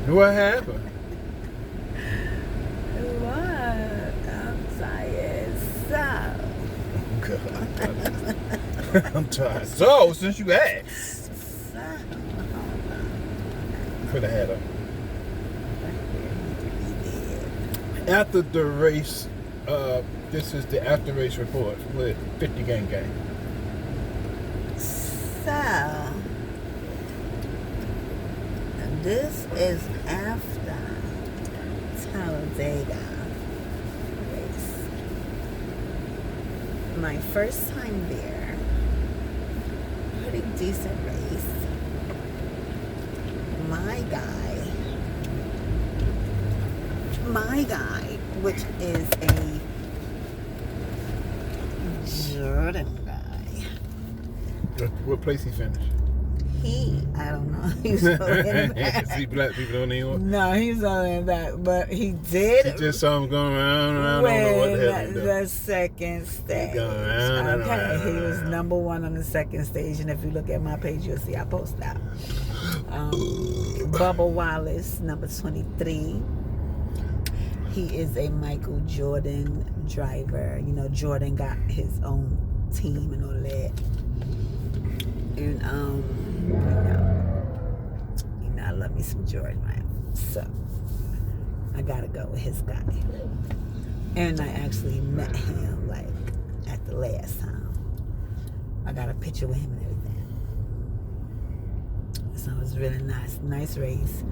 What happened? What? I'm tired. So. God, I'm tired. So, since you asked, could have had her. After the race, this is the after race report with 50sGANG. So, this is after Talladega race. My first time there. Pretty decent race. My guy, which is a Jordan guy. What place he finished? I don't know. He's so in the back. See black people on the end? No, he's all in that, but he did. You just saw him going around and around. I don't know what the hell he did. The second stage. Going around and around. He was number one on the second stage, and if you look at my page, you'll see I post that. Bubba Wallace, number 23. He is a Michael Jordan driver. You know, Jordan got his own team and all that. And you know, I love me some Jordan, right? So I gotta go with his guy. And I actually met him like at the last time. I got a picture with him and everything. So it was really nice race.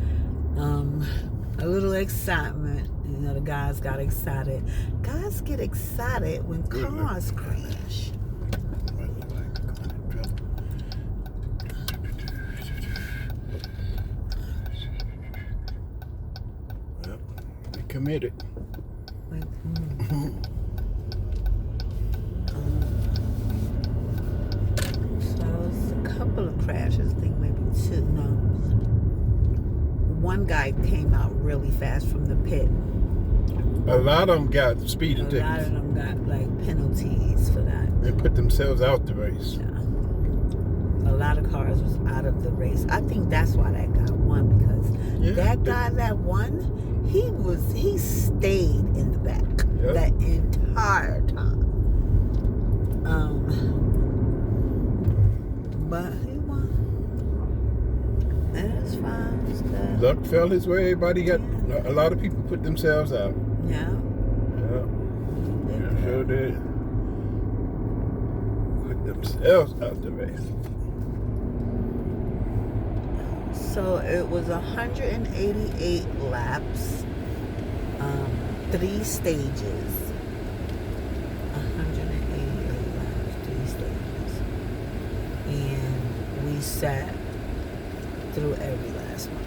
A little excitement. You know, the guys got excited. Guys get excited when cars crash. Committed. So it's a couple of crashes, I think maybe two. No, one guy came out really fast from the pit. A lot of them got speeding tickets. A lot of them got like penalties for that. They put themselves out the race. Yeah. A lot of cars was out of the race. I think that's why that guy won, because that guy that won, he stayed in the back that entire time. But he won. And it's fine. It's good. Luck fell his way. Everybody got a lot of people put themselves out. Yeah. Yeah, sure did. Put themselves out the race. So it was 188 laps, 3 stages. 188 laps, 3 stages. And we sat through every last one.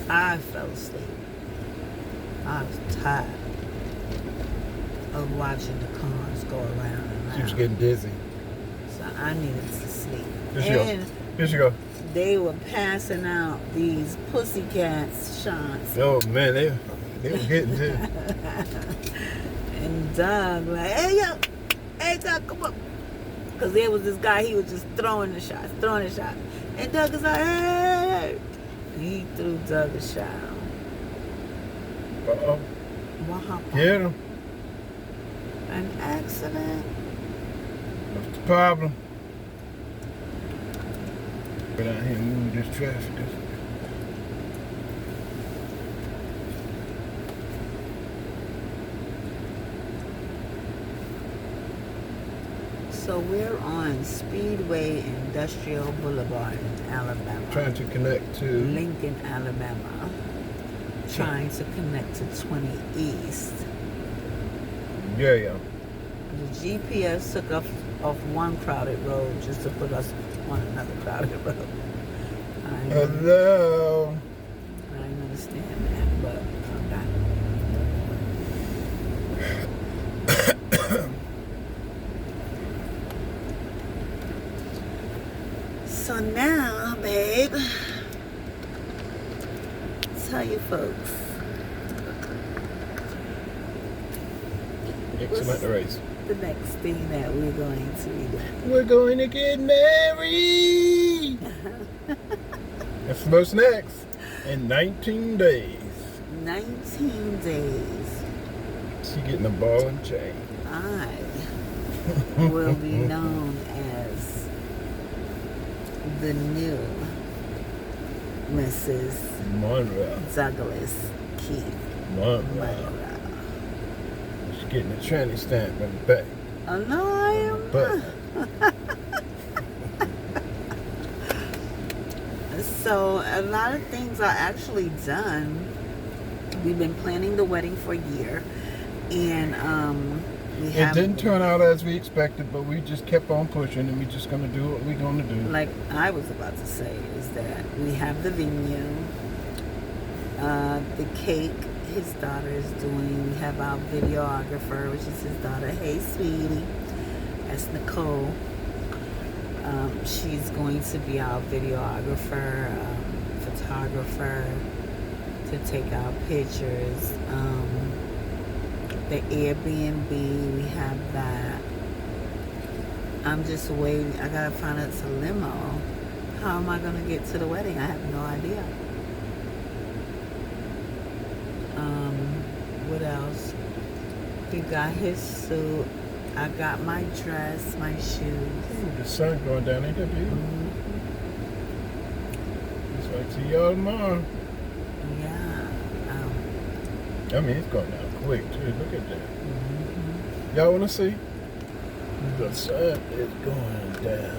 I fell asleep. I was tired of watching the cars go around and around. She was getting dizzy. So I needed to sleep. Here she go. They were passing out these pussycat shots. Oh man, they were getting to. And Doug like, hey Doug, come up. Because there was this guy, he was just throwing the shots. And Doug is like, hey. And he threw Doug a shot. Uh-oh. What happened? Get him. An accident. What's the problem? Get out here and move this traffic. So we're on Speedway Industrial Boulevard in Alabama. Trying to connect to Lincoln, Alabama. Trying to connect to 20 East. Yeah. The GPS took us off one crowded road just to put us on another crowded road. Hello. I didn't understand that, but okay. So now, babe, tell you folks. Excellent race. The next thing that we're going to be doing. We're going to get married. That's what's next. In 19 days. 19 days. She getting a ball and chain. I will be known as the new Mrs. Monroe. Douglas Keith Monroe. She's getting a tranny stamp in the back. Oh, no, I am But So a lot of things are actually done. We've been planning the wedding for a year, and it didn't turn out as we expected, but we just kept on pushing, and we're just gonna do what we're gonna do. Like I was about to say, is that we have the venue, the cake. His daughter is doing. We have our videographer, which is his daughter. Hey, sweetie, that's Nicole. She's going to be our videographer, photographer, to take our pictures. The Airbnb, we have that. I'm just waiting. I gotta find us a limo. How am I gonna get to the wedding? I have no idea. What else? He got his suit. I got my dress, my shoes. Ooh, the sun going down, ain't that beautiful? It's like, see y'all tomorrow. Yeah. I mean, it's going down quick, too. Look at that. Y'all want to see? The sun is going down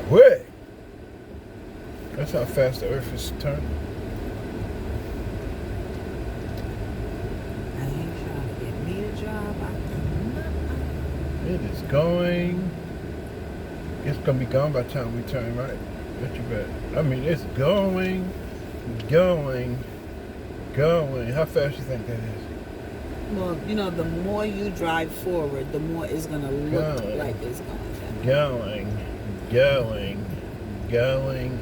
quick. That's how fast the earth is turning. I ain't trying to get me a job. It is going. It's going to be gone by the time we turn right. Bet you bet. I mean, it's going. How fast you think that is? Well, you know, the more you drive forward, the more it's going to look like it's going down. Going.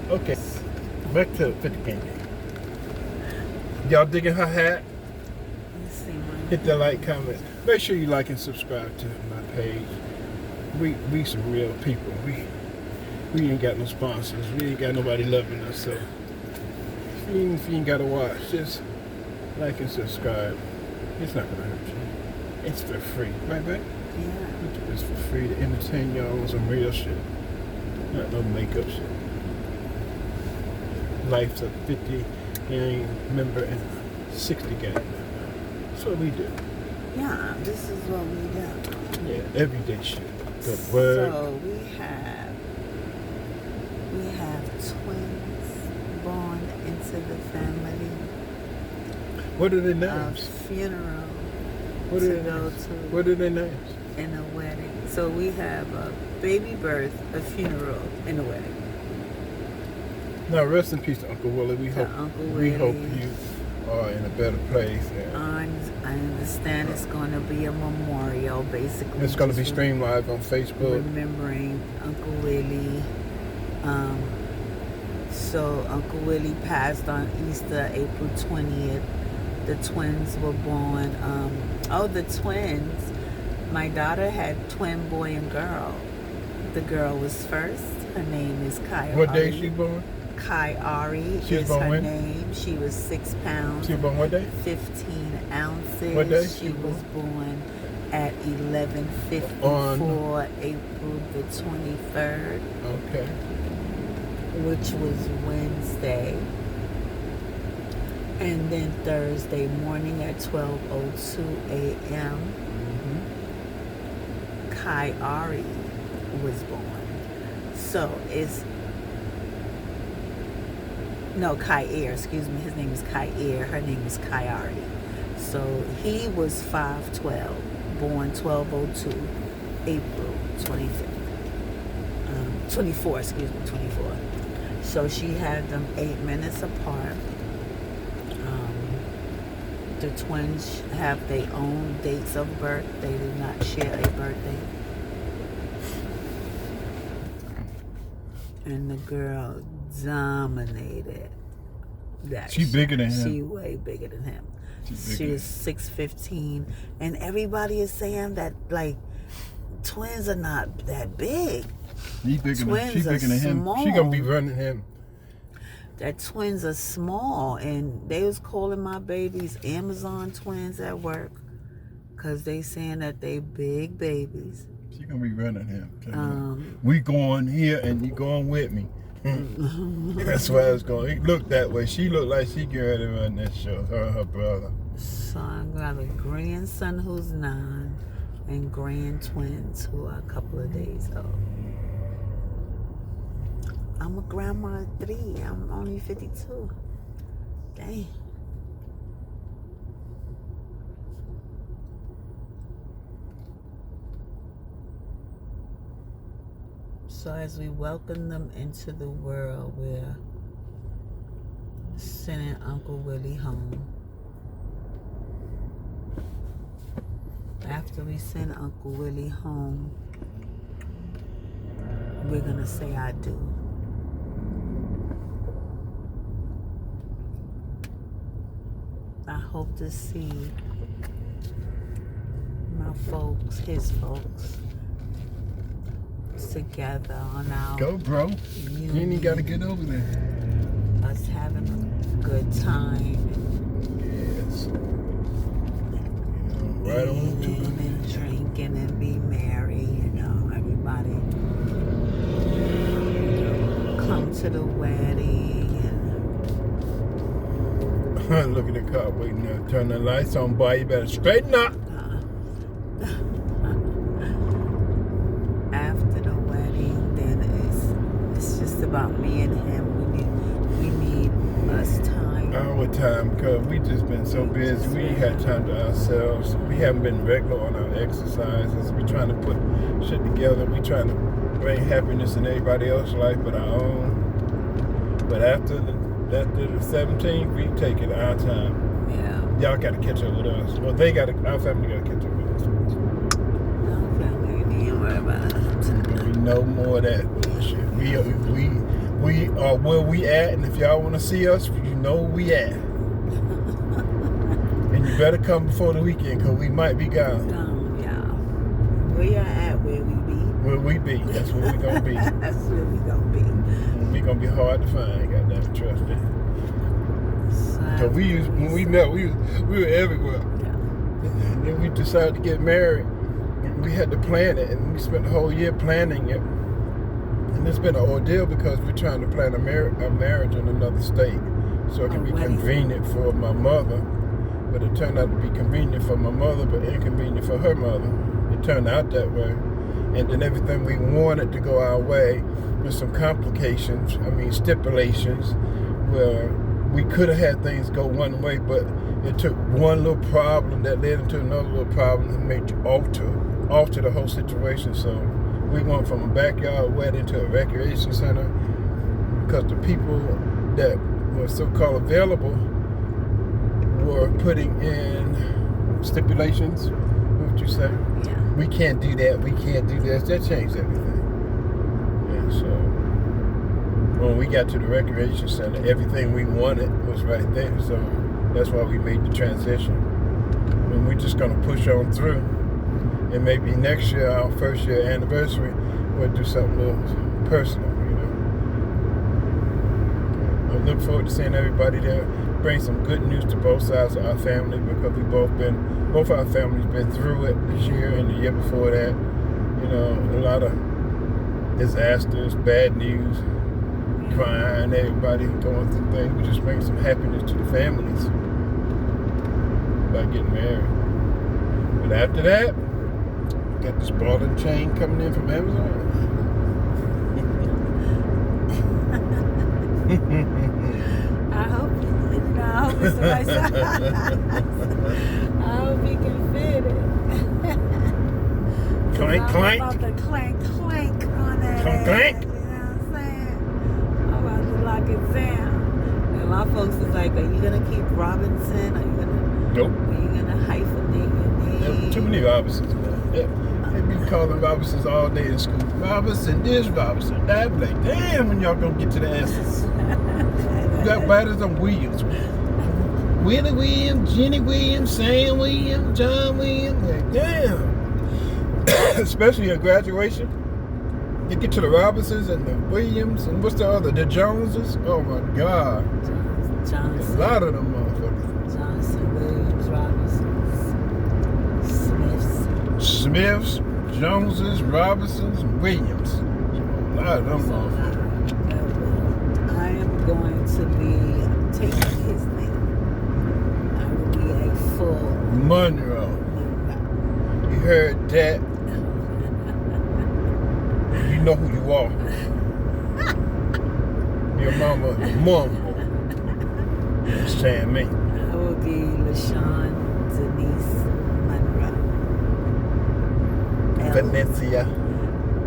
Okay, back to 50sGANG. Y'all digging her hat? Let's see. Hit the like, comment. Make sure you like and subscribe to my page. We some real people. We ain't got no sponsors. We ain't got nobody loving us. So if you ain't got to watch, just like and subscribe. It's not gonna hurt you. It's for free, right, babe? Yeah. It's for free to entertain y'all on some real shit, not no makeup shit. Life's a 50-gang member and a 60-gang member. That's what we do. Yeah, this is what we do. Yeah, everyday shit. Go to work. So we have twins born into the family. What are their A names? funeral What to are their go names? to, What are their names? and a wedding. So we have a baby birth, a funeral, and a wedding. Now, rest in peace to Uncle Willie. We hope Willie. you are in a better place. And I understand it's going to be a memorial, basically. it's going to be just streamed live on Facebook. remembering Uncle Willie. So Uncle Willie passed on Easter, April 20th. The twins were born. The twins. My daughter had twin boy and girl. The girl was first. Her name is Kai. What day she born? Kai Ari She was is born her when? name. She was 6 pounds. She was born what day? 15 ounces. What day She she was born at 11:54, On? April the 23rd, Okay. which was Wednesday. And then Thursday morning at 12:02 a.m., Kai Ari was born. So Kai Air, excuse me. His name is Kai Air. Her name is Kai Ari. So he was 5'12", born 12:02, April 25th. 24, excuse me, 24. So she had them 8 minutes apart. The twins have their own dates of birth. They do not share a birthday. And the girl dominated that. She bigger than him. She way bigger than him. She She bigger. was 6'15", and everybody is saying that like twins are not that big. He bigger than Twins are him. small. She gonna be running him. That twins are small, and they was calling my babies Amazon twins at work, cause they saying that they big babies. She gonna be running him. We going here, and you going with me. That's why it's going. He looked that way. She looked like she getting ready to run that show. Her and her brother. So I got a grandson who's 9, and grand twins who are a couple of days old. I'm a grandma at 3. I'm only 52. Dang. So as we welcome them into the world, we're sending Uncle Willie home. After we send Uncle Willie home, we're gonna say I do. I hope to see my folks, his folks, together on our Go, bro. You ain't even got to get over there. Us having a good time. Yes. Right on to eating and drinking and be merry, you know, everybody come to the wedding and look at the car waiting there. Turn the lights on, boy. You better straighten up. After the wedding, then it's just about me and him. We need us time. Our time, because we just been so busy. We ain't had time to ourselves. We haven't been regular on our exercises. We trying to put shit together. We trying to bring happiness in everybody else's life but our own. But after the 17th, we taking our time. Yeah. Y'all got to catch up with us. Well, our family got to catch up with us. No family, we ain't worry about it. We no more of that bullshit. We are where we at, and if y'all want to see us, you know where we at. And you better come before the weekend, because we might be gone. Yeah. We are at where we be. Where we be. That's where we going to be. That's where we going to be. We going to be hard to find. Goddamn, trust me. So when we met, we were everywhere. Yeah. And then we decided to get married. We had to plan it, and we spent the whole year planning it. And it's been an ordeal because we're trying to plan a marriage in another state, so it can be convenient for my mother. But it turned out to be convenient for my mother, but inconvenient for her mother. It turned out that way. And then everything we wanted to go our way with some complications, stipulations, where we could have had things go one way, but it took one little problem that led into another little problem that made you alter the whole situation. So we went from a backyard wedding to a recreation center because the people that were so-called available were putting in stipulations. What would you say? Yeah. We can't do that. We can't do this. That changed everything. And so when we got to the recreation center, everything we wanted was right there. So that's why we made the transition. And we're just going to push on through. And maybe next year, our first year anniversary, we'll do something a little personal, you know. I look forward to seeing everybody there. Bring some good news to both sides of our family, because both our families been through it this year and the year before that. You know, a lot of disasters, bad news, crying, everybody going through things. We just bring some happiness to the families by getting married. But after that, got this ball and chain coming in from Amazon. I hope it's the right size. I hope you can fit it. Clank, clank. I'm about to clank on that. Clank, clank. You know what I'm saying? I'm about to lock it down. And my folks is like, are you gonna keep Robinson? Are you gonna? Nope. Are you gonna hyphenate your name? Too many Robinsons, man. They be calling Robinsons all day in school. Robinson this, Robinson that. I'm like, damn, when y'all gonna get to the answers? You got batters on Williams. Willie Williams, Jenny Williams, Sam Williams, John Williams. Like, damn. Especially at graduation. You get to the Robinsons and the Williams and what's the other? The Joneses. Oh my God. Johnson. A lot of them motherfuckers. Johnson, Williams, Robinsons, Smiths, Joneses, Robinsons, and Williams. A lot of them motherfuckers. I am going to be taking his name. I will be a full Monroe. You heard that? You know who you are. Your mama, understand me? I will be LaShawn Denise Monroe. Valencia.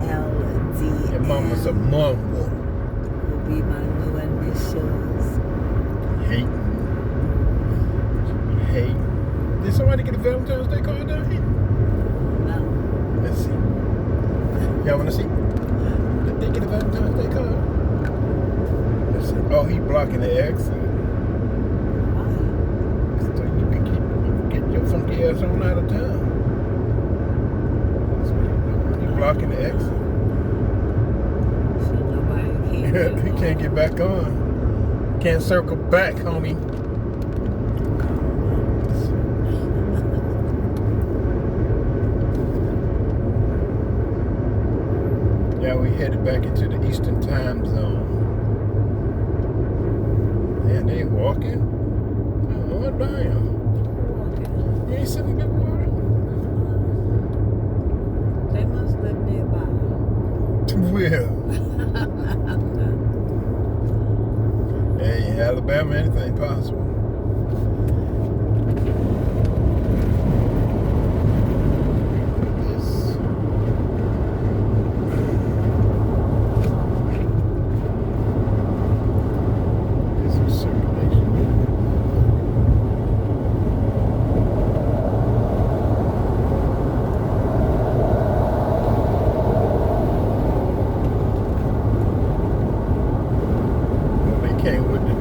LD. Your mama's a Monroe. Will be my new initials. Hey. Did somebody get a Valentine's Day card down here? No. Let's see. Y'all wanna see? Did they get a Valentine's Day card? Let's see. Oh, he blocking the exit. So you can get your funky ass on out of town. That's what he doing. He blocking the exit. So nobody can He can't get back on. Can't circle back, homie. Yeah, we headed back into the Eastern Time Zone. Man, they walking? Oh, damn. You ain't sitting good water? They must live nearby. Well. Hey, Alabama, anything possible.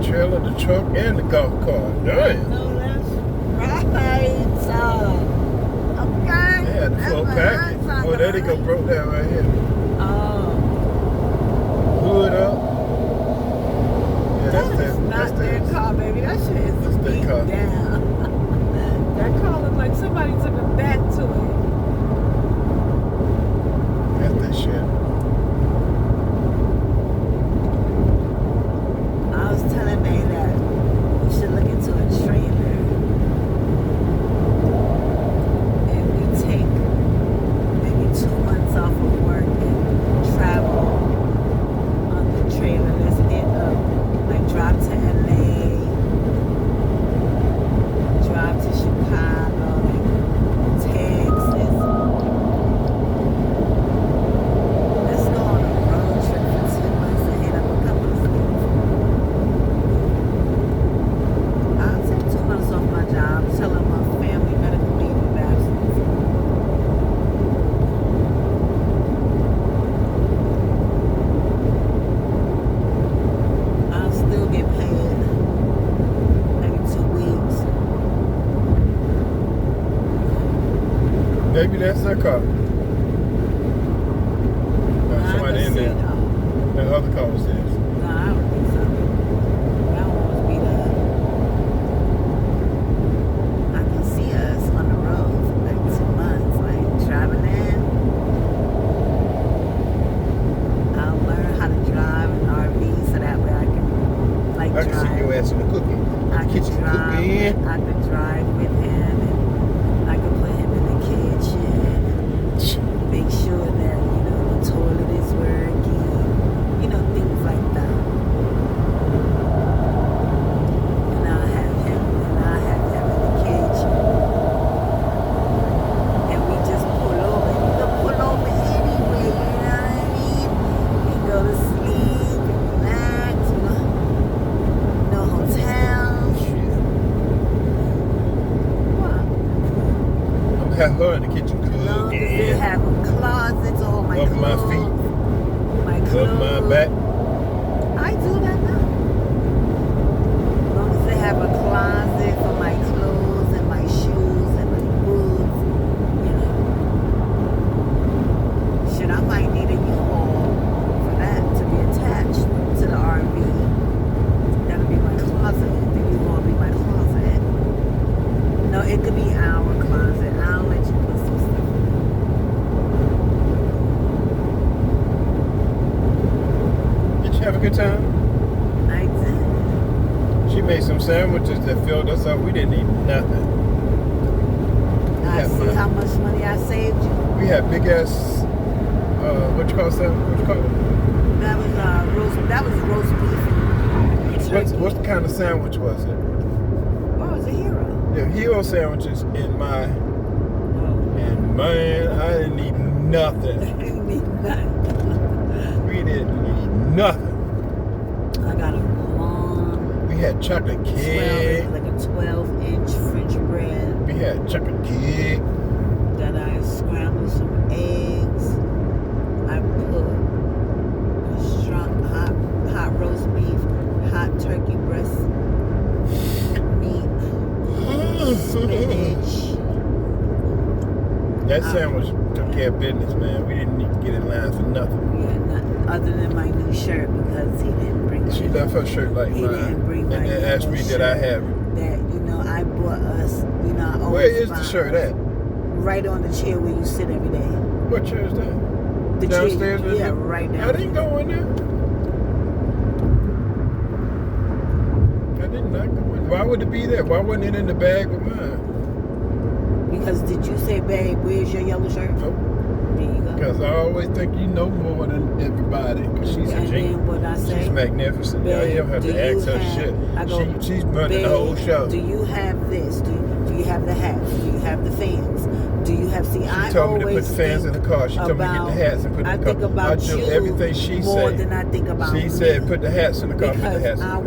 Trailer, the truck, and the golf cart. Damn. No, that's right. Okay. Yeah, the full package. Oh, there they go, broke down right here. Oh. Hood up. Yeah, That is not their car, baby. That shit is That's their beat car. down. That car looked like somebody took a bat to it. That's that shit. I was telling May that we should look into a trailer and we take maybe 2 months off of work and travel on the trailer. Let's end up like drive to LA, drive to Chicago, like Texas. Let's go on a road trip for 2 months and hit up a couple of states. I'll take 2 months off my job, tell them my family medical leave of absence. I'll still get paid maybe 2 weeks. Maybe that's their car. Somebody in there. That other car was theirs. No, I don't think so. That one was beat up. I can see us on the road for like 2 months, like traveling. I'll learn how to drive an RV so that way I can like I can see your drive. ass in the cooking. I can Kitchen cooking. drive with him and I can put him in the kitchen and make sure that, the toilet is working, things like that. And I'll have him in the kitchen. And we just pull over. You can pull over anywhere, you know what I mean? You go to sleep and relax, no hotels. What? I'm gonna have her in the kitchen As long as they cooking. have closets, all my Up clothes. my feet. My Up clothes. my back. I do that now. As long as they have a closet for my clothes and my shoes and my boots, Shit, I might need a U-Haul. good time? I did. She made some sandwiches that filled us up. We didn't eat nothing. I see how much money I saved you. We had big ass. What you call that? What you call it? That was roast. That was roast beef. What kind of sandwich was it? Oh, it was a hero. The hero sandwiches in my. Oh. And man, I didn't eat nothing. Didn't need nothing. We didn't eat nothing. I got a long. We had chocolate cake. Like a 12-inch French bread. We had chocolate cake. That I scrambled some eggs. I put a strong hot roast beef, hot turkey breast meat, spinach. That sandwich took care of business, man. We didn't even get in line for nothing. Yeah, nothing other than my new shirt because he didn't bring. She left her shirt like he mine, didn't bring my and then asked me did I have it. That I bought us. I always Where is buy the shirt at? Right on the chair where you sit every day. What chair is that? The Downstairs? chair, yeah, right down. I didn't go in there. I did not go in. Why would it be there? Why wasn't it in the bag with mine? Because did you say, babe, where's your yellow shirt? Nope. There you go. Because I always think you know more than everybody. Because she's a And genius. then what I say? She's magnificent. Babe, you don't have to ask her shit. She's running the whole show. Do you have this? Do you have the hats? Do you have the fans? Do you have? See, I told me to put always the fans in the car. She told me to get the hats and put it in the car. I think about do you everything she more said. than I think about me. She said put the hats in the car. Put the hats in the car.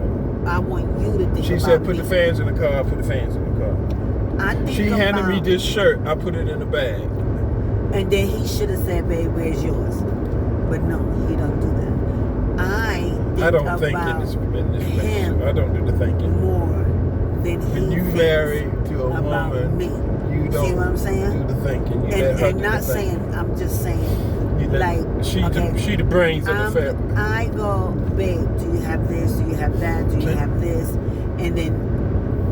I want you to think She about said put me. the fans in the car. Put the fans in the car. I think She handed me about- this shirt. I put it in the bag. And then he should have said, babe, where's yours? But no, he don't do that. I don't think in this relationship. I don't do the thinking. More than he When you thinks married to a about woman, me. you don't See what I'm saying? do the thinking. You let her And do not the thinking. saying, I'm just saying, You let- like, she the brains of the family. I go, babe, do you have this? Do you have that? Do you have this? And then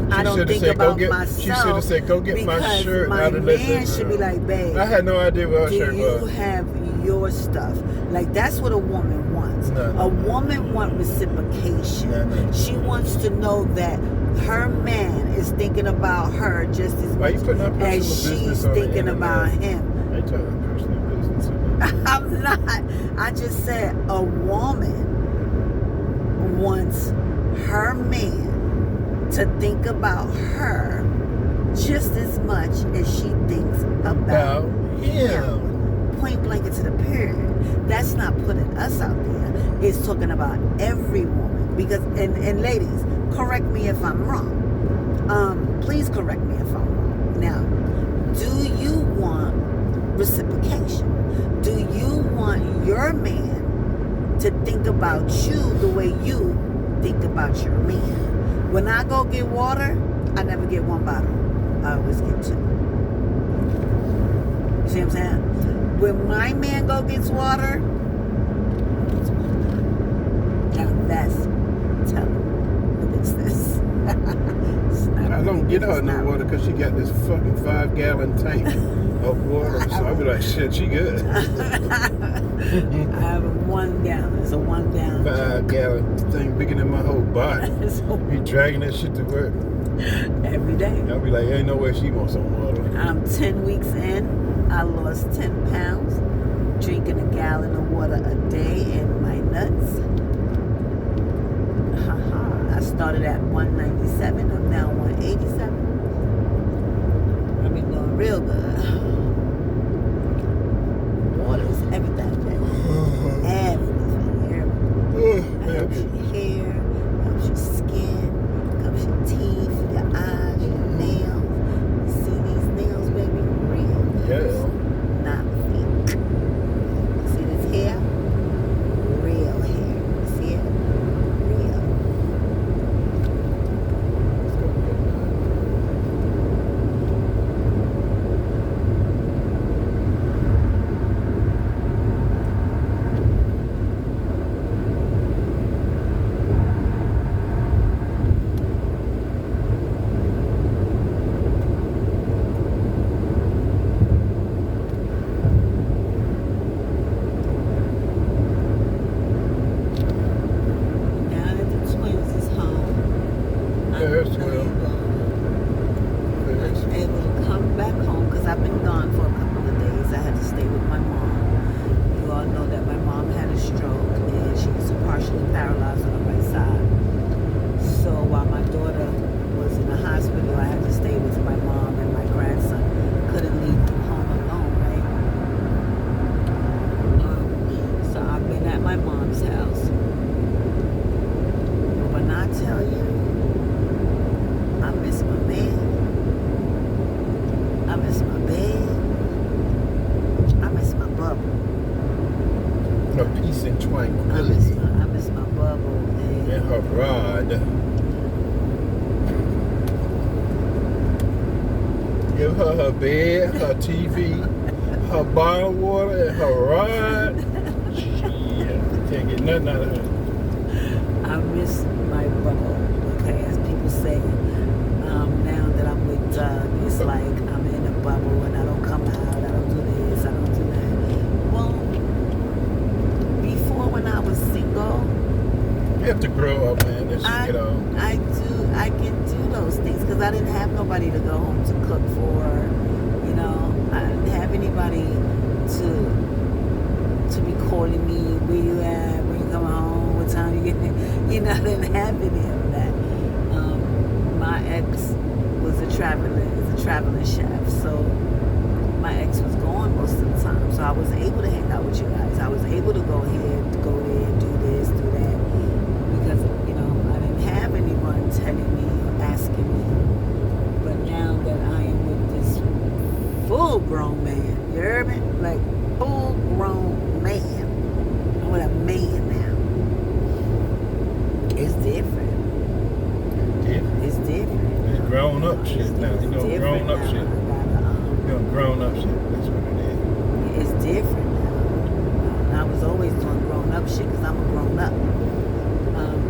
I don't think about myself. She should have said, go get my shirt out of this. My man should be like, babe, I had no idea what her shirt do was. you have your stuff? Like, that's what a woman wants. A woman wants reciprocation. She wants to know that her man is thinking about her just as Why much you putting her personal as she's business on the thinking about internet? him. I ain't talking about personal business. I'm not. I just said a woman wants her man to think about her just as much as she thinks about him. Point blank into the period. That's not putting us out there. It's talking about every woman. Because and ladies, correct me if I'm wrong. Please correct me if I'm wrong. Now, do you want reciprocation? Do you want your man to think about you the way you think about your man? When I go get water, I never get one bottle. I always get two. You see what I'm saying? When my man go gets water, now that's telling the business. I don't get her no water because she got this fucking 5-gallon tank of water. So I be like, shit, she good. I have a 1 gallon. It's a 1 gallon. 5-gallon thing bigger than my whole body. Be dragging that shit to work every day. I'll be like, ain't no way she wants some water. I'm 10 weeks in. I lost 10 pounds. Drinking a gallon of water a day and my nuts. I started at 197. I'm now 187. I've been doing real good. Water is everything, baby. Everything. It helps your hair, helps your skin, helps your teeth, your eyes, your nails. You see these nails, baby? Real. Yeah. Not fake. See this hair? Real hair. See it? Real. of peace and I tranquility. miss my bubble. And her rod. Give her her bed, her TV, her bottled water, and her rod. Shit, can't get nothing out of her. I miss my bubble. Okay, as people say, now that I'm with Doug, it's like I'm in a bubble and I don't come out. I don't do this. I don't do that. Well, before when I was single, You have to grow up, man. That's I can do those things because I didn't have nobody to go home to cook for. You know, I didn't have anybody to be calling me. Where you at? When you coming home? What time you getting? You know, I didn't have any of that. My ex was a traveling chef, so my ex was gone most of the time. So I was able to hang out with you guys. I was able to go here, go there, do this, do that. Because, you know, I didn't have anyone telling me or asking me. But now that I am with this full-grown man, you heard me? Like, full-grown man. I'm with a man now. It's different. It's different. It's grown up shit now. You know, grown up shit. You know, grown up shit. That's what it It's different now. I was always doing grown up shit because I'm a grown up.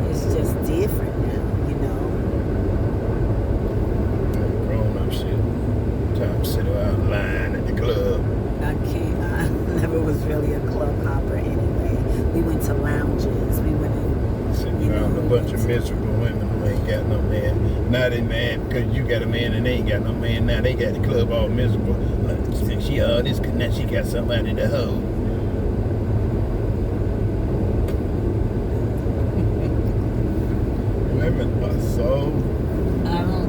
It's just different now, you know. Grown up shit. Time to sit around line at the club. I never was really a club hopper anyway. We went to lounges. We went in. Sitting around a bunch of miserable women who ain't got no man. Now they mad because you got a man and they ain't got no man. Now they got the club all miserable. Since she all this, now she got somebody to hold. Women are so.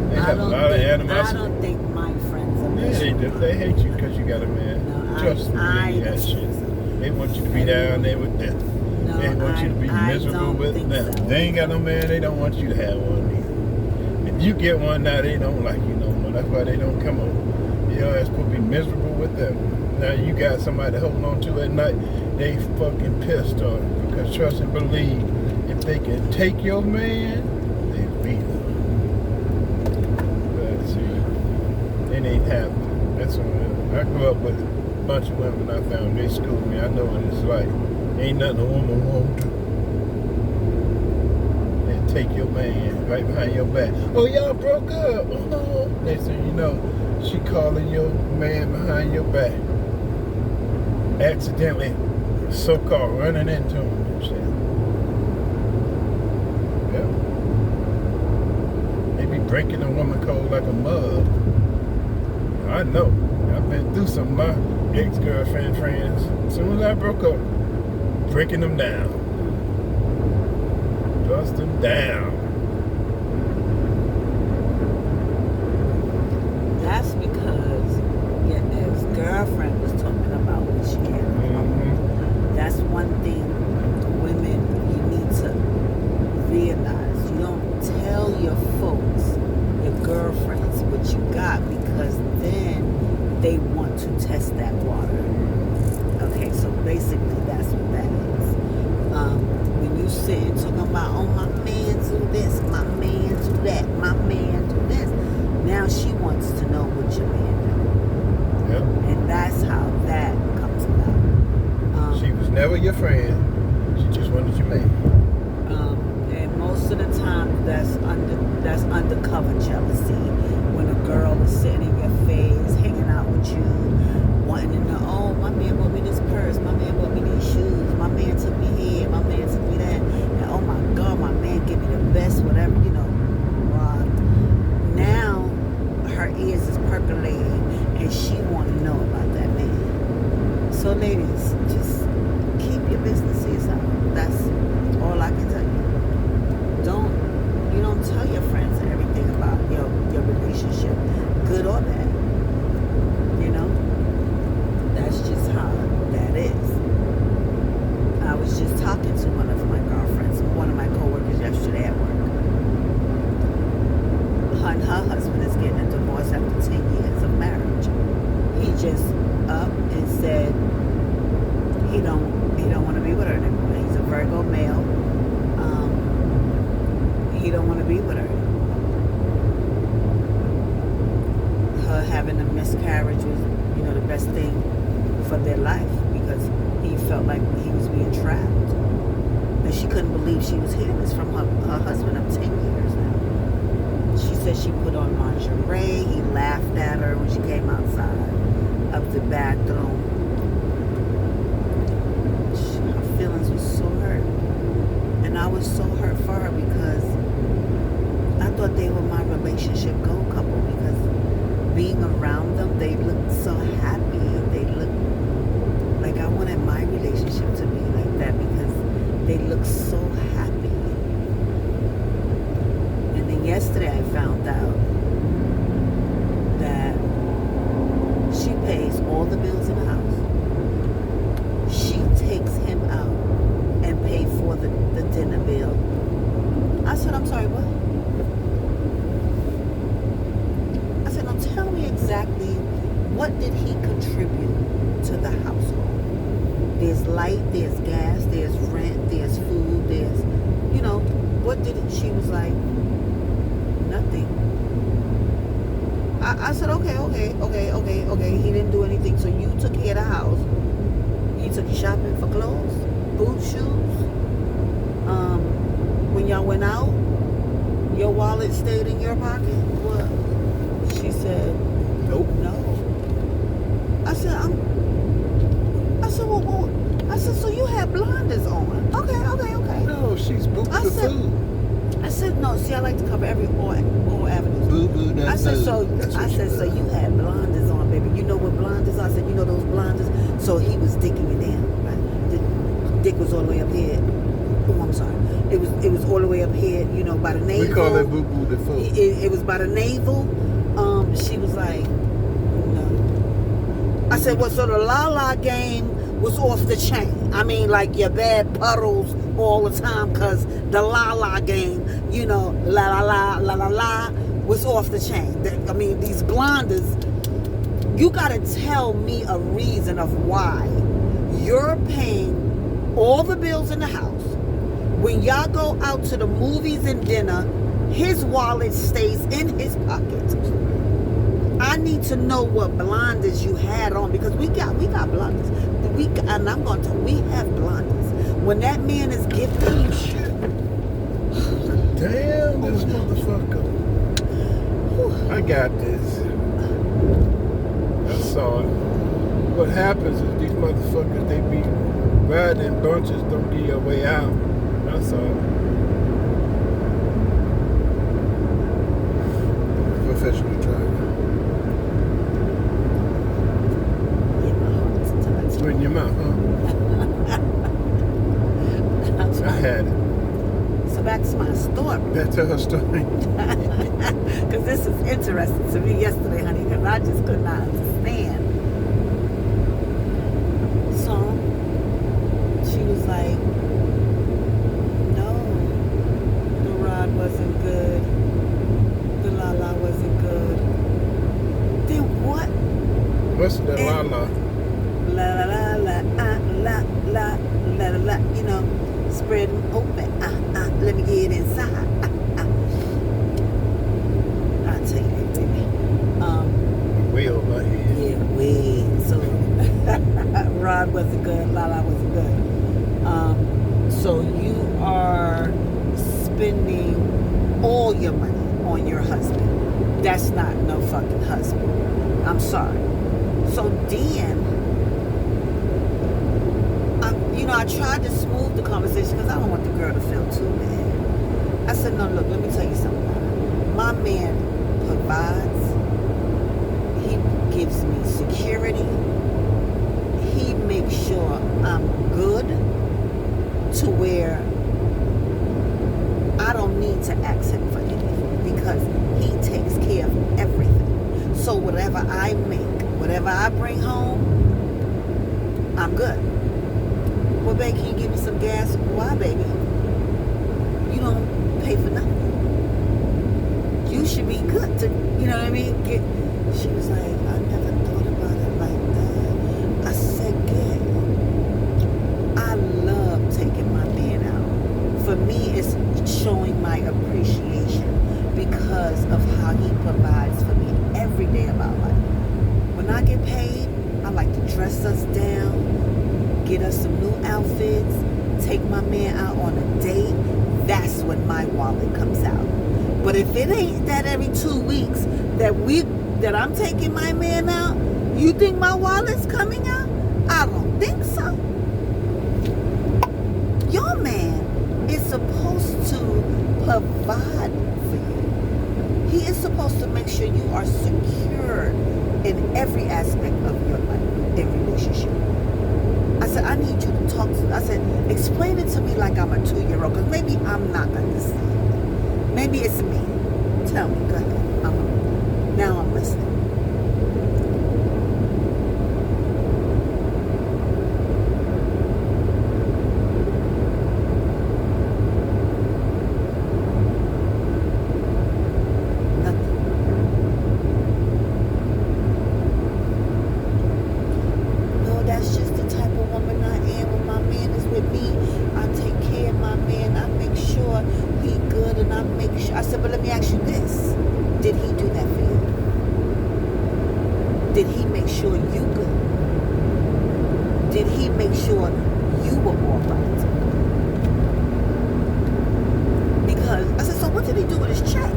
They have a lot of animosity. I don't think my friends are Yeah, they do. They hate you because you got a man. No, Trust me, they got shit. They want you to be down there with them. No, They want you to be miserable with them. So. They ain't got no man, they don't want you to have one either. If you get one now, they don't like you no more. That's why they don't come on. Your ass supposed to be miserable with them. Now you got somebody holding on to at night, they fucking pissed off. Because trust and believe, if they can take your man, they beat him. But see, it ain't happening. That's what I grew up with a bunch of women I found. They schooled me. I know what it's like. Ain't nothing a woman won't do. They take your man right behind your back. Oh, y'all broke up. Oh. Next thing you know, she calling your man behind your back. Accidentally, so-called running into him and shit. Yeah. They be breaking a woman cold like a mug. I know. I've been through some of my ex-girlfriend friends. As soon as I broke up, breaking them down. Bust them down. That's because your ex-girlfriend was talking about what she had. That's one thing women, you need to realize. You don't tell your folks, your girlfriends, what you got because then they want to test that water. Okay, so basically that's what that is. When you sit and talking about, oh, my man do this, my man do that, my man do this. Now she wants to know what your man do. Yep. And that's how that comes about. She was never your friend. She just wanted your man. And most of the time that's undercover jealousy. When a girl is sitting in your face, hanging out with you, wanting to know, oh, my man bought me this purse, my man bought me these shoes, my man took me here, my man took me that, and oh my God, my man gave me the best, whatever, you know. Now her ears is percolating and she want to know about that man. So ladies, just keep your business to yourself. That's all I can tell you. You don't tell your friends everything about your relationship, good or bad. You know? That's just how that is. I was just talking to one of my girlfriends, one of my coworkers yesterday at work. Her husband is getting a divorce after 10 years of marriage. He just up and said he don't want to be with her Virgo male. He don't want to be with her. Her having a miscarriage was, the best thing for their life because he felt like he was being trapped. And she couldn't believe she was hearing this from her husband of 10 years now. She said she put on lingerie. He laughed at her when she came outside of the bathroom. Her feelings were so hurt. And I was so hurt for her because I thought they were my relationship goal couple because being around them, they looked so happy. They looked like I wanted my relationship to be like that because they looked so happy. And then yesterday I found out that she pays all the bills in the house. She takes him out and pay for the dinner bill. I said, I'm sorry, what? I said, now tell me exactly what did he contribute to the household? There's light, there's gas, there's rent, there's food, there's, what did it? She was like, nothing. I said, okay. He didn't do anything. So you took care of the house. He took you shopping for clothes, food, shoes. When y'all went out, your wallet stayed in your pocket? What? She said, nope. No. I said, so you had blinders on. Okay. No, she's boo the food. I said, no, see, I like to cover every all avenues. Boo, that's I said, food. so you had blinders on, baby. You know what blinders are? I said, you know those blinders? So he was dicking you down, right? The dick was all the way up here. Oh, I'm sorry. It was all the way up here, by the navel. We call that boo the food. It was by the navel. She was like, no. I said, well, so the la-la game was off the chain. I mean, like your bad puddles all the time because the la-la game, la-la-la was off the chain. I mean, these blinders, you got to tell me a reason of why you're paying all the bills in the house. When y'all go out to the movies and dinner, his wallet stays in his pocket. I need to know what blinders you had on because we got blinders. We have blinders. When that man is gifting you shit. Damn, this motherfucker. I got this. I saw it. What happens is these motherfuckers, they be riding in bunches, don't get your way out. I saw it. Professional driver. In your mouth, huh? I had it. So back to my story. Back to her story. Because this is interesting to me yesterday, honey, because I just could not understand. So she was like, no, the rod wasn't good. The la-la wasn't good. Then what? What's the la-la? La la la la la, spread them open. Let me get inside. I'll tell you that, baby. Way over my head. Yeah, way. So Rod wasn't good, Lala wasn't good. So you are spending all your money on your husband. That's not no fucking husband. I'm sorry. So then, I tried to smooth the conversation because I don't want the girl to feel too bad. I said, no, look, let me tell you something. My man provides. He gives me security. He makes sure I'm good to where I don't need to ask him for anything because he takes care of everything. So whatever I make, whatever I bring home, I'm good. Well, babe, can you give me some gas? Why, baby? You don't pay for nothing. You should be good to, you know what I mean? She was like, I never thought about it like that. I said, good. I love taking my man dress us down, get us some new outfits, take my man out on a date, that's when my wallet comes out. But if it ain't that every 2 weeks that I'm taking my man out, you think my wallet's coming out? I don't think so. Your man is supposed to provide for you. He is supposed to make sure you are secure in every aspect of your life, in relationship. I said, I need you to talk to, I said, explain it to me like I'm a 2-year-old, because maybe I'm not understanding. Maybe it's me. Tell me, go ahead. Now I'm listening. I said, but let me ask you this. Did he do that for you? Did he make sure you good? Did he make sure you were all right? Because I said, so what did he do with his check?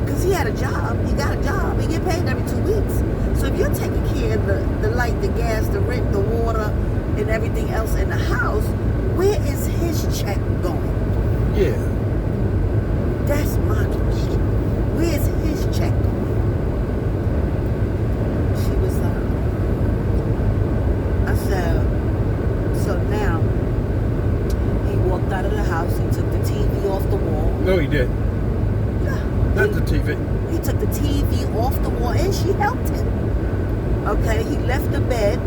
Because he had a job. He got a job. He get paid every 2 weeks. So if you're taking care of the light, the gas, the rent, the water, and everything else in the house, where is his check going? Yeah. That's my question. Where's his check going? She was like, I said, so now he walked out of the house, he took the TV off the wall. No, he didn't. Yeah. Not the TV. He took the TV off the wall and she helped him. Okay, he left the bed.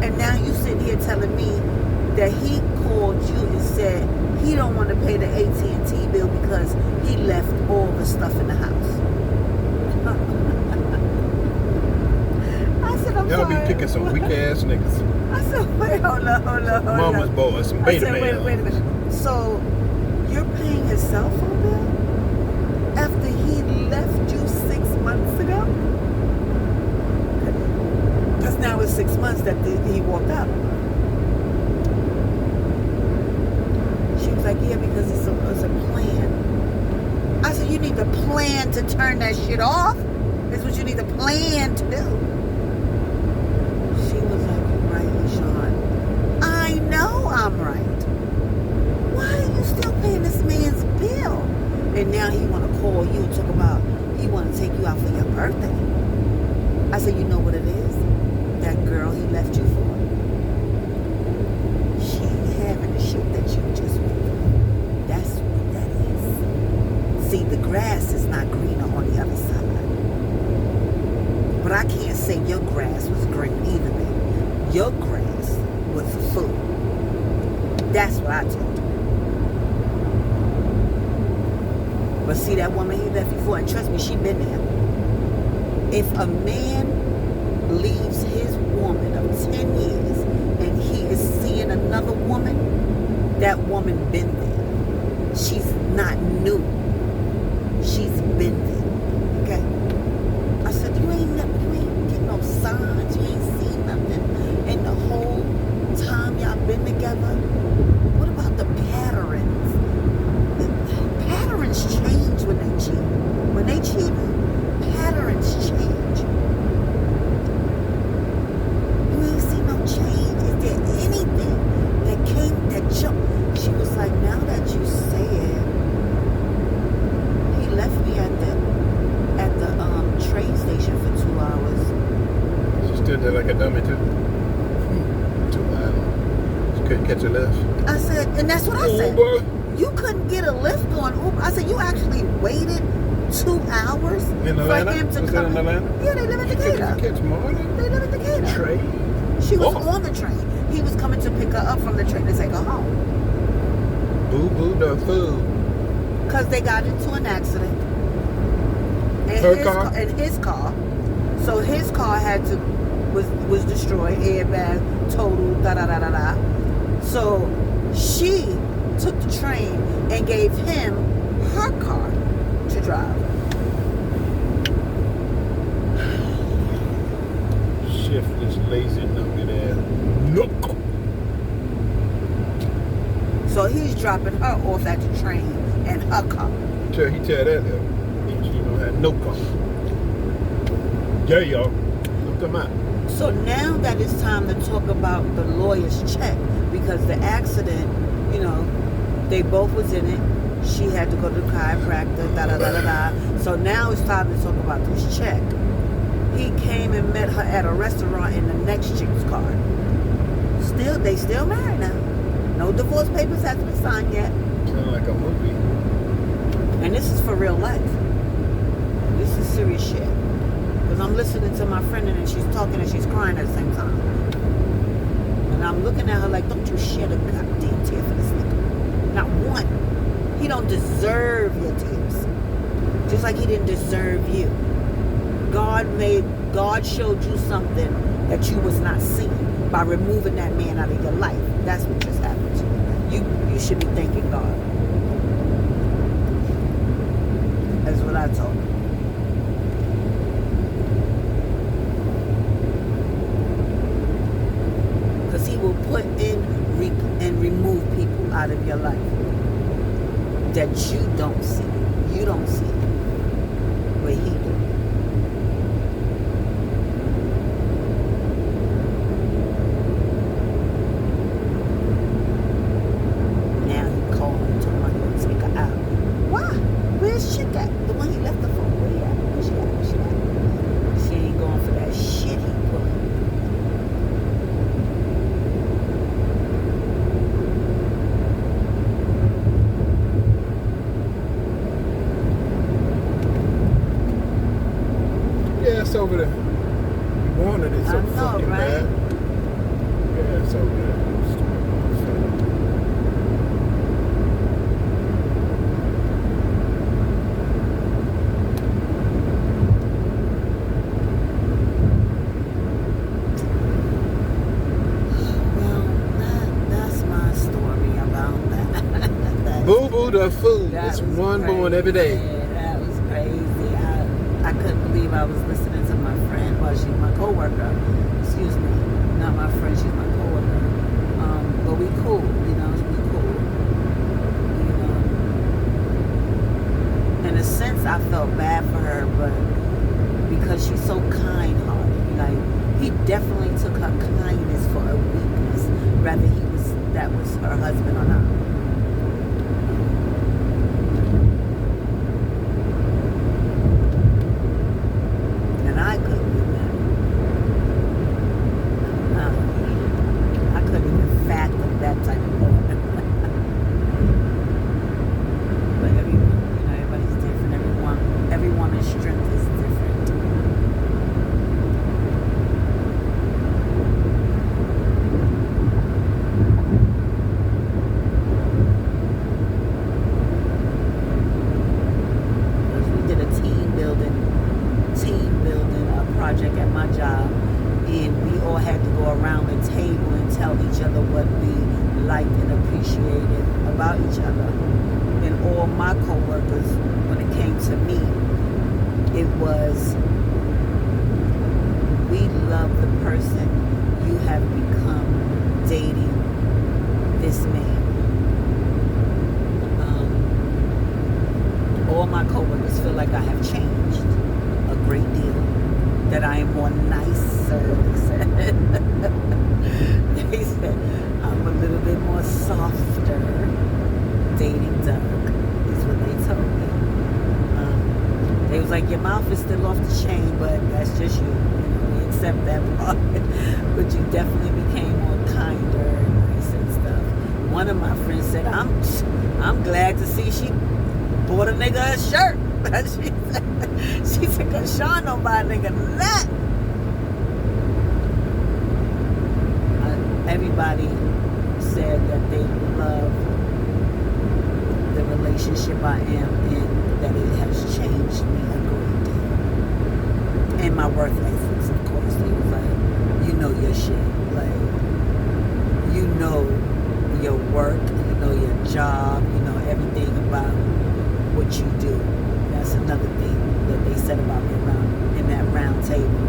And now you sitting here telling me that he called you and said he don't want to pay the AT&T bill because he left all the stuff in the house. I said, I'm Y'all sorry. be picking some weak ass niggas. I said, wait, hold up. Mama's boy, some beta I said, man. wait a minute. So, you're paying his cell phone bill after he left you 6 months ago? Because now it's 6 months that he walked out. She was like, yeah, because it's a plan. I said, you need to plan to turn that shit off. That's what you need to plan to do. She was like, you're right, Sean. I know I'm right. Why are you still paying this man's bill? And now he want to call you and talk about he want to take you out for your birthday. I said, you know what it is? That girl he left you for. She ain't having the shit that you just went through. That's what that is. See, the grass is not greener on the other side. But I can't say your grass was green either, baby. Your grass was full. That's what I told you. But see, that woman he left you for, and trust me, she been there. If a man leaves his woman of 10 years and he is seeing another woman, that woman been there. She's not new. She's been there. Okay? I said, you ain't getting no signs, you ain't seen nothing. And the whole time y'all been together, what about the patterns? The patterns change when they cheat. When they cheat, patterns change. You ain't seen no change. Is there anything that came, that jumped? She was like, now that you say it, he left me at the train station for 2 hours. She stood there like a dummy too. 2 hours. She couldn't catch a lift. I said, and that's what I said. Uber. You couldn't get a lift on Uber. I said, you actually waited 2 hours In for Atlanta? him to Was come. that in Atlanta? Yeah, they live in Decatur. Catch morning? They live in Decatur. Train? She was Oh. on the train. He was coming to pick her up from the train to take her home. Boo boo the food. Because they got into an accident. And Her car? In his car. So his car was destroyed, airbag, total, da-da-da-da-da. So she took the train and gave him her car to drive. shiftless, lazy, nugget ass. Nook. So he's dropping her off at the train in her car. He tell that though. She don't have no car. Yeah, y'all. Look them out. So now that it's time to talk about the lawyer's check, because the accident, you know, they both was in it. She had to go to the chiropractor, da-da-da-da-da. So now it's time to talk about this check. He came and met her at a restaurant in the next chick's car. They still married now. No divorce papers have been signed yet. Sound like a movie. And this is for real life. This is serious shit. Because I'm listening to my friend and she's talking and she's crying at the same time. And I'm looking at her like, don't you shed a goddamn tear for this nigga. Not one. He don't deserve your tears. Just like he didn't deserve you. God showed you something that you was not seeing by removing that man out of your life. That's what just happened to you. You should be thanking God. That's what I told him. Because he will put in and remove people out of your life that you don't see. You don't see it. But he do. Now he called and told my daughter to take her out. Why? Where's she at? The one he left the phone. Where he at? Where she at? Where she at? She ain't going for that shit he pulling. Yeah, it's over there. You wanted it so I know, fucking right? bad. Yeah, it's over there. Well, that's my story about that. Boo Boo the food. That It's was one born every crazy. day. That was crazy. I couldn't believe I was listening to my friend. Well, she's my coworker. Excuse me, not my friend. She's my coworker. But we cool. You know, we cool. You know, in a sense, I felt bad for her, but because she's so kind-hearted, like he definitely took her kindness for a weakness, rather that was her husband or not. I couldn't do that. I couldn't even fathom that type of thought. But everybody's different. Every woman's strength is different. We did a team building project at my job, and we all had to go around the table and tell each other what we liked and appreciated about each other. And all my coworkers, when it came to me, it was, we love the person you have become dating this man. All my coworkers feel like I have changed a great deal. That I am more nicer, they said I'm a little bit more softer dating Doug, is what they told me. They was like, your mouth is still off the chain, but that's just you. We accept that part. But you definitely became more kinder and nice and stuff. One of my friends said, I'm glad to see she bought a nigga a shirt. She said, cause Sean don't buy a nigga that. Everybody said that they love the relationship I am in, that it has changed me a great deal. And my work ethics, of course. They was like, you know your shit. Like, you know your work, you know your job, you know everything about what you do. That's another thing that they said about me in that round table.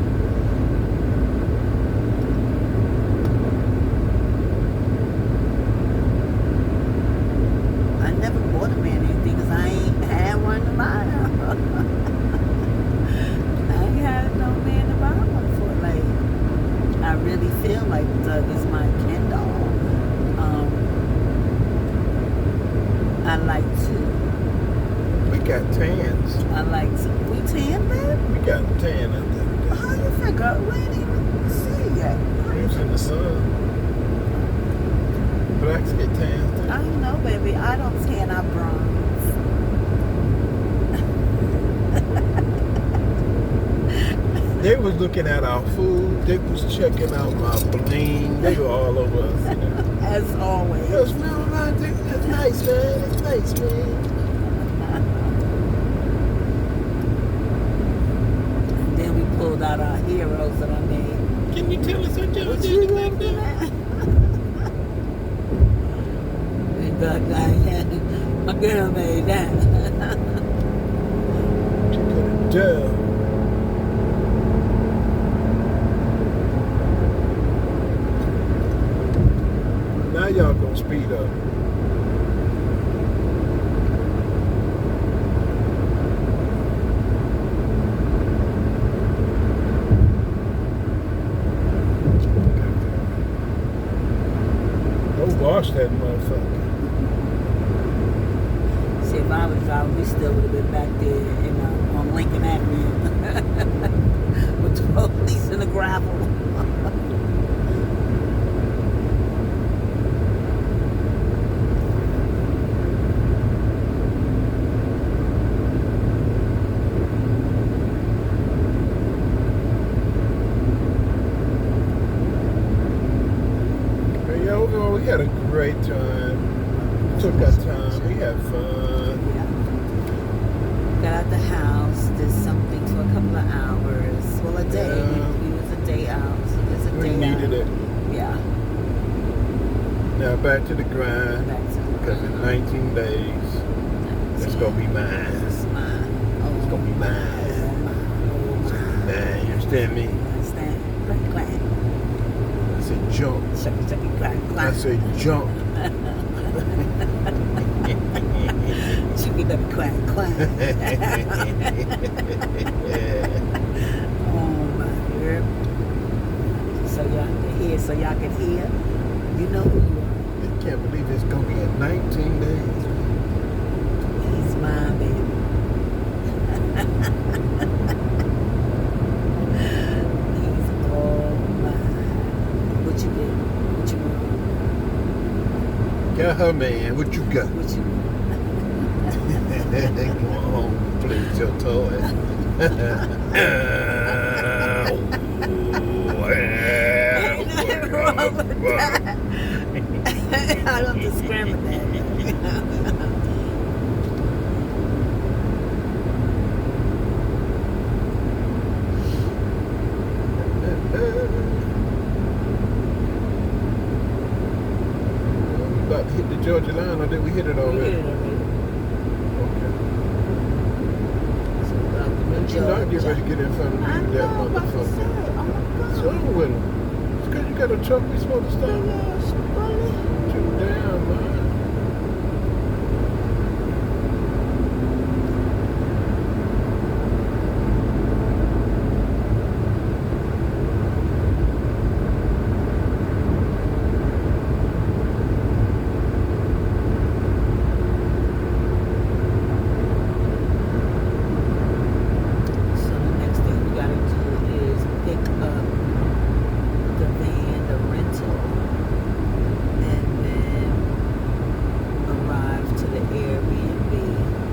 I really feel like Doug is my Ken doll. I like to. We got tans. I like to. We tan, babe? We got tan out there. How you figure? We ain't even see it yet. He was in the sun. Blacks get tan too. I don't know, baby. I don't tan, I bronze. They was looking at our food. They was checking out my bling. They were all over us. You know. As always. Yo, smell right there. That's nice, man. That's nice, man. And then we pulled out our heroes that I made. Can you tell us what y'all What did you back looking there? at? And Doug like, my girl made that. She put it down. Now y'all gonna speed up. Go wash that motherfucker. See, if I was driving, we still would have been back there on Lincoln Avenue with the police in the gravel. Overall, we had a great time. Took our time. We had fun. Yeah. Got out the house, did something for a couple of hours. Well, a day. Yeah. We was a day out. So it's a We day needed out. it. Yeah. Now back to the grind. Back to the Because in 19 days, it's going to be mine. It's mine. It's going to be mine. Man, you understand me? Understand? Crack, crack. I said jump. Shucky, shucky, crack, I crack. said jump. Shucky, ducky, quack, quack. Oh, my God. So y'all can hear, you know who you are. I can't believe it's going to be in 19 days. He's mine, baby. He's all mine. What you get? What you want? Got her, man. What you got? What you want? Go home and play with your toy. Ain't nothing wrong with that. I don't discriminate. About to hit the Georgia line, or did we hit it already? Okay. But you not get ready to get in front of me I with know, that I'm about to say, motherfucker. oh my What's God. wrong with him? It's because you got a truck we supposed to stop. Too damn, man. So the next thing we gotta do is pick up the van, the rental, and then arrive to the Airbnb.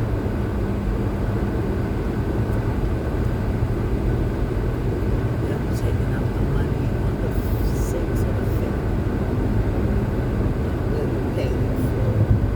Then I'm taking out the money on the 6th or the 5th. We'll be paying it for.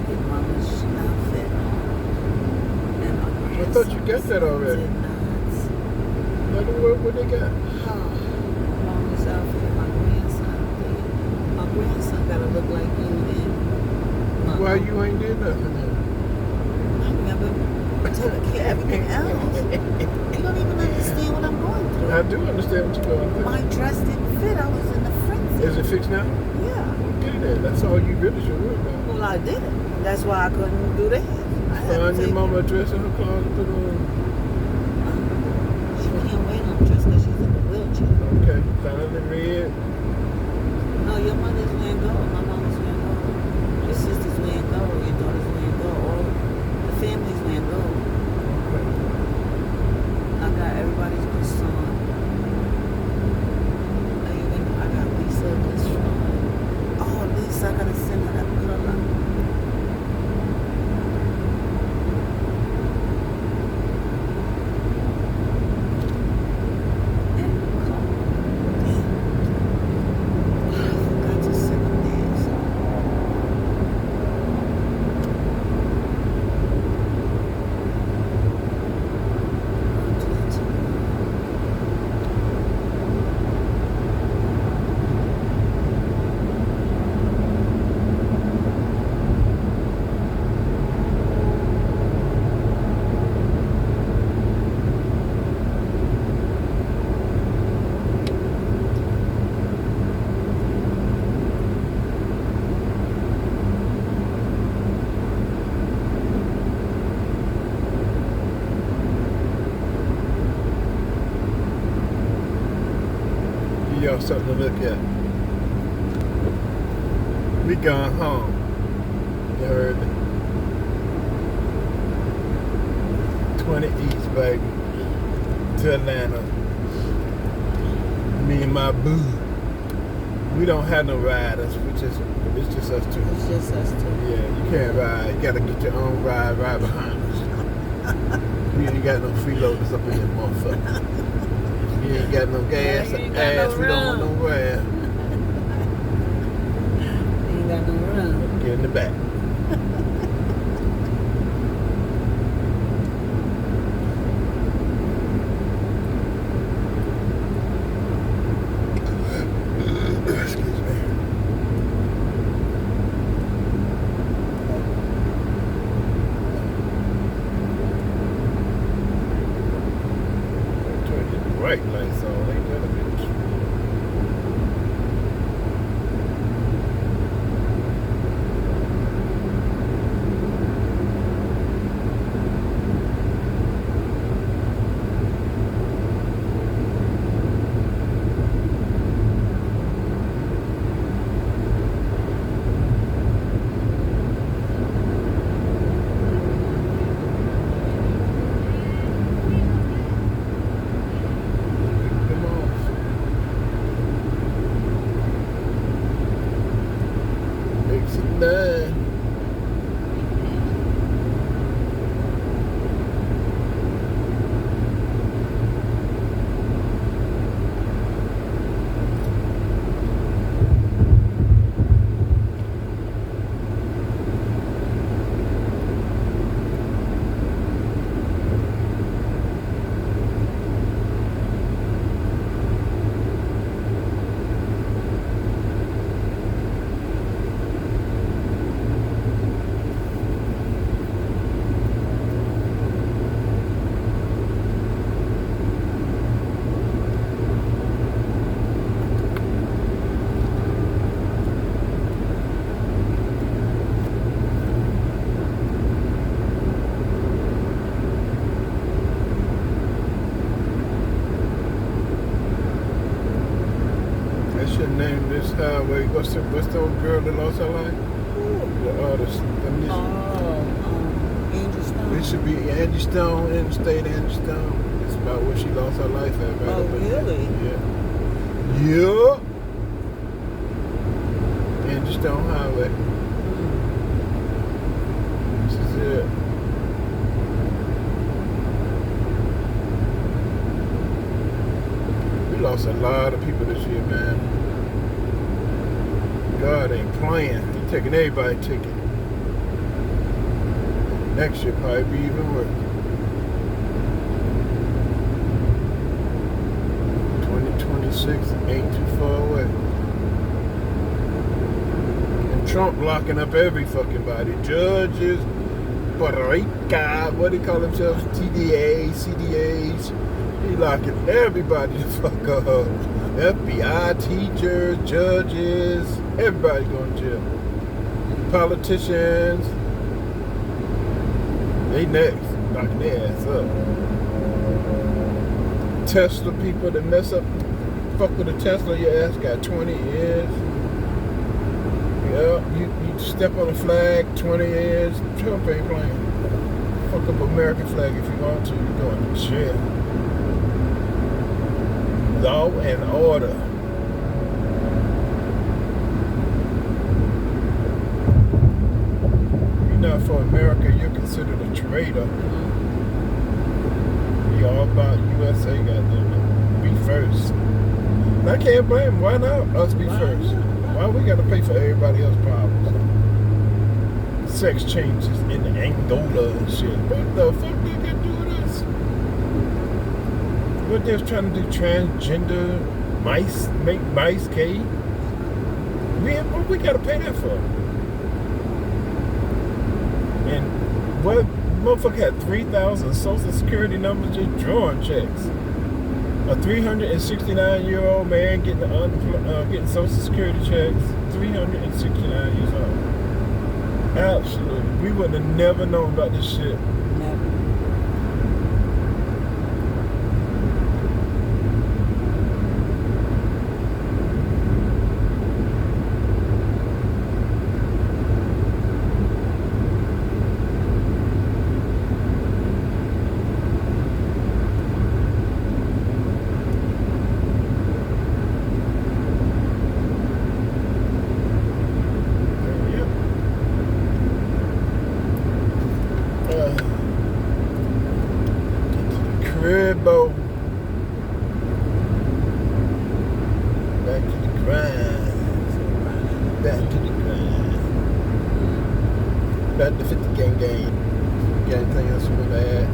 Get Mama's outfit on. And my I thought you got that already. did not. By the What they got? Along this outfit, my grandson did. My grandson gotta look like you then. Why you ain't did nothing then? I never took care of everything else. You don't even understand what I'm going through. I do understand what you're going through. My dress didn't fit. I was in the frenzy. Is it fixed now? Yeah. Get it there. That's all you really should worry about. Well, I didn't. That's why I couldn't do that. Find your mama a dress in her closet, put it on. She can't wear no dress because she's in the wheelchair. Okay, find it red. No, your mother's wearing gold. My mama's wearing gold. Your sister's wearing gold. Your daughter's wearing gold. All the family's wearing gold. Okay. I got everybody's croissant. I got Lisa this one. Oh, Lisa, I gotta send her that color. Y'all something to look at. We gone home. You heard me? 20 East, baby. To Atlanta. Me and my boo. We don't have no riders. It's just us two. It's just us two. Yeah, you can't ride. You gotta get your own ride behind us. We ain't got no freeloaders up in this motherfucker. You ain't got no gas, Yeah, you ain't got ass, no we don't want no room. ride. Ain't got no room. Get in the back. Excuse me. Turn your bright lights on, ain't that a bitch? Come on. Exit 9. They should name this highway. What's the old girl that lost her life? The artist. Angel Stone. It should be Angie Stone, Interstate Angie Stone. It's about where she lost her life at. Right Oh, up in there. really? Yeah. Yeah. Angie Stone Highway. This is it. We lost a lot of people this year, man. God ain't playing. He taking everybody's ticket. Next year probably be even worse. 6 ain't too far away. And Trump locking up every fucking body. Judges, Puerto Rico, what do they call themselves? TDA, CDAs. He locking everybody the fuck up. FBI, teachers, judges, everybody going to jail. Politicians, they next, locking their ass up. Tesla people that mess up, fuck with a Tesla, your ass got 20 years. Yeah, you step on a flag, 20 years, Trump ain't playing. Fuck up American flag if you want to, you're going to jail. Law and order. You're not for America, you're considered a traitor. You're all about USA, goddammit. Be first. And I can't blame them. Why not us be first? Why we gotta pay for everybody else's problems? Sex changes in Angola and shit. What the fuck they can do with us? What they're trying to do, transgender mice, make mice gay? What we gotta pay that for? And what motherfucker had 3,000 social security numbers just drawing checks? A 369-year-old man getting social security checks, 369 years old. Absolutely. We would have never known about this shit. Never. Cribbo. Back to the grind. Back to the grind. Back to 50 gang. Got anything else you want to add?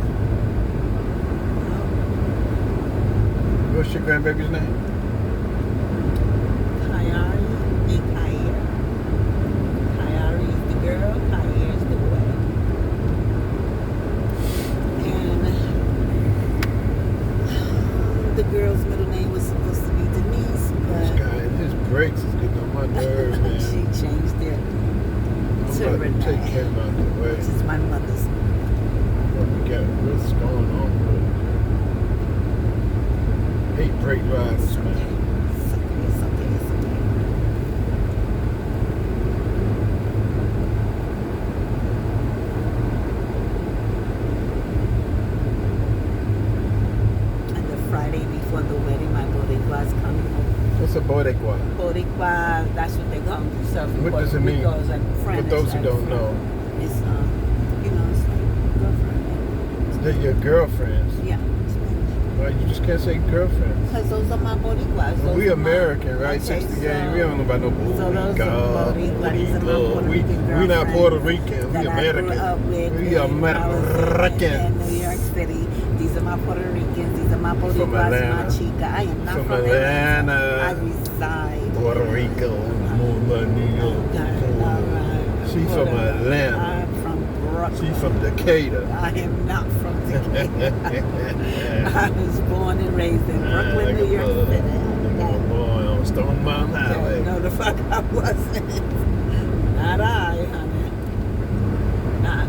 What's your grandbaby's name? Kayari and Kyer. Kayari is the girl, Kyer is the boy. And the girl's middle name was supposed to be Denise, This but guy, his brakes is getting on my nerves, man. she changed it I'm to about to take Renee, him out the way. which is my mother's name. What we got? What's going on with it? Hate brake riders, man. It's okay. And the Friday before the wedding, my Boricua's coming over. What's a boricua? Boricua, that's what they call themselves. in What does Puerto it mean? Rico. It's like friend. For those It's who like don't friend. know. It's it's like girlfriend. They're your girlfriends. Yeah. Why you just can't say girlfriends? Because those are my Boricuas. Well, Those we are my- American, right? Okay, 60 gang. We don't know about no so those are Boricua. Boricua. These are my Puerto Rican We not girlfriends Puerto Rican. We that I American. grew up with We in Americans. New York City. These are my Puerto Ricans. These are my From Boricuas, my Atlanta. chica. I am not From from Atlanta. Atlanta. I reside Puerto Rico, more money. Okay, all right. She from Whatever. Atlanta. I'm from Brooklyn. She from Decatur. I am not from Decatur. I was born and raised in Brooklyn, New York City. Boy, on Stone Mountain Highway. No, the fuck I wasn't. Not I, honey. Not I.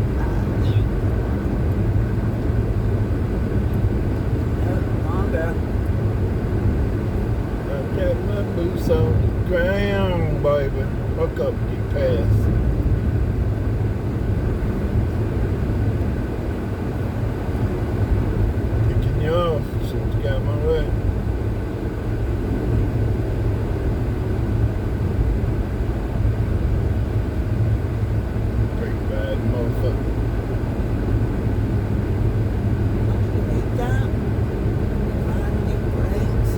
No longer. I got my boots on the ground, baby. Hook up, get past. Kicking you off, so you got my way. Pretty bad motherfucker. Ain't that? Riding brakes.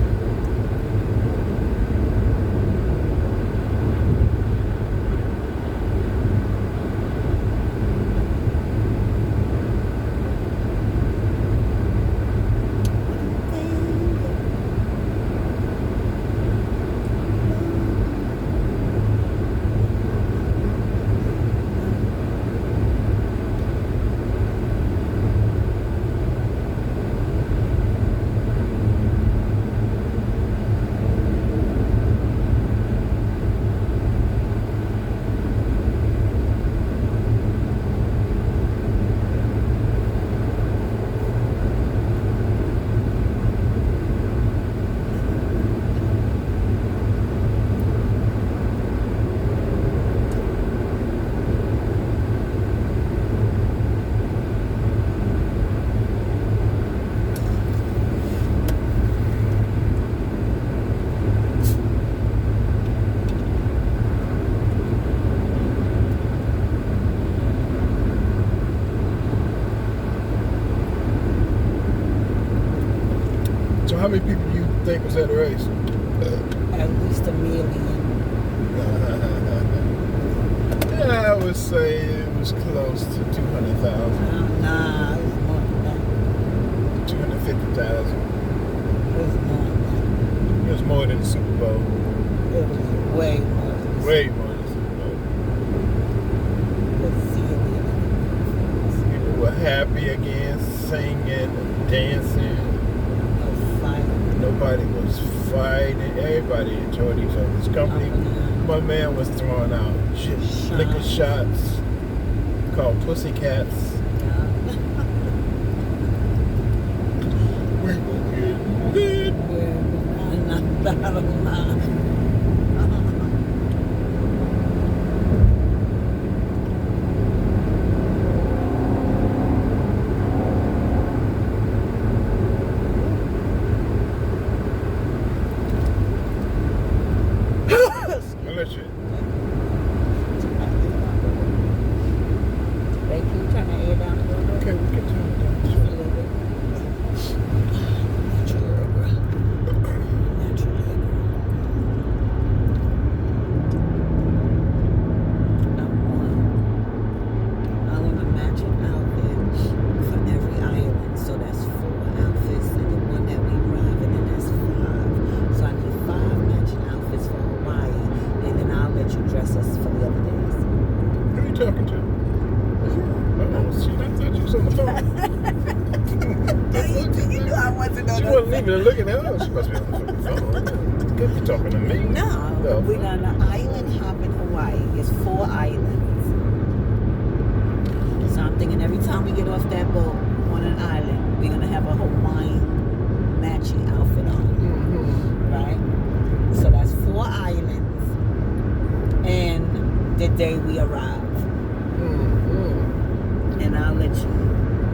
How many people you think was at the race? At least 1 million. Yeah, I would say it was close to 200,000. Nah, it was more than that. 250,000. It was more than that. It was more than the Super Bowl. It was way more than that. Way more than the Super Bowl. People were happy again, singing, dancing. No fighting. Nobody was fighting. Everybody enjoyed each other's company. My man was throwing out liquor shots called Pussycats. We were getting lit. Unless you. Hey, can you turn the air down a little bit? Okay, we can turn it down. Just a little bit. I want a matching outfit for every island. So that's 4 outfits, and the one that we arrive in, and that's 5. So I need 5 matching outfits for Hawaii, and then I'll let you dress us for the other days. Who are you talking to? Oh, shit, I thought you was on the phone. You knew I wasn't on She the wasn't even looking at us. She must be on the fucking phone. Could be talking to me. No, The we're on an island hop in Hawaii. It's 4 islands. So I'm thinking every time we get off that boat on an island, we're gonna have a Hawaiian matching outfit on, Mm-hmm. right? So that's 4 islands, and the day we arrive, Mm-hmm. and I'll let you.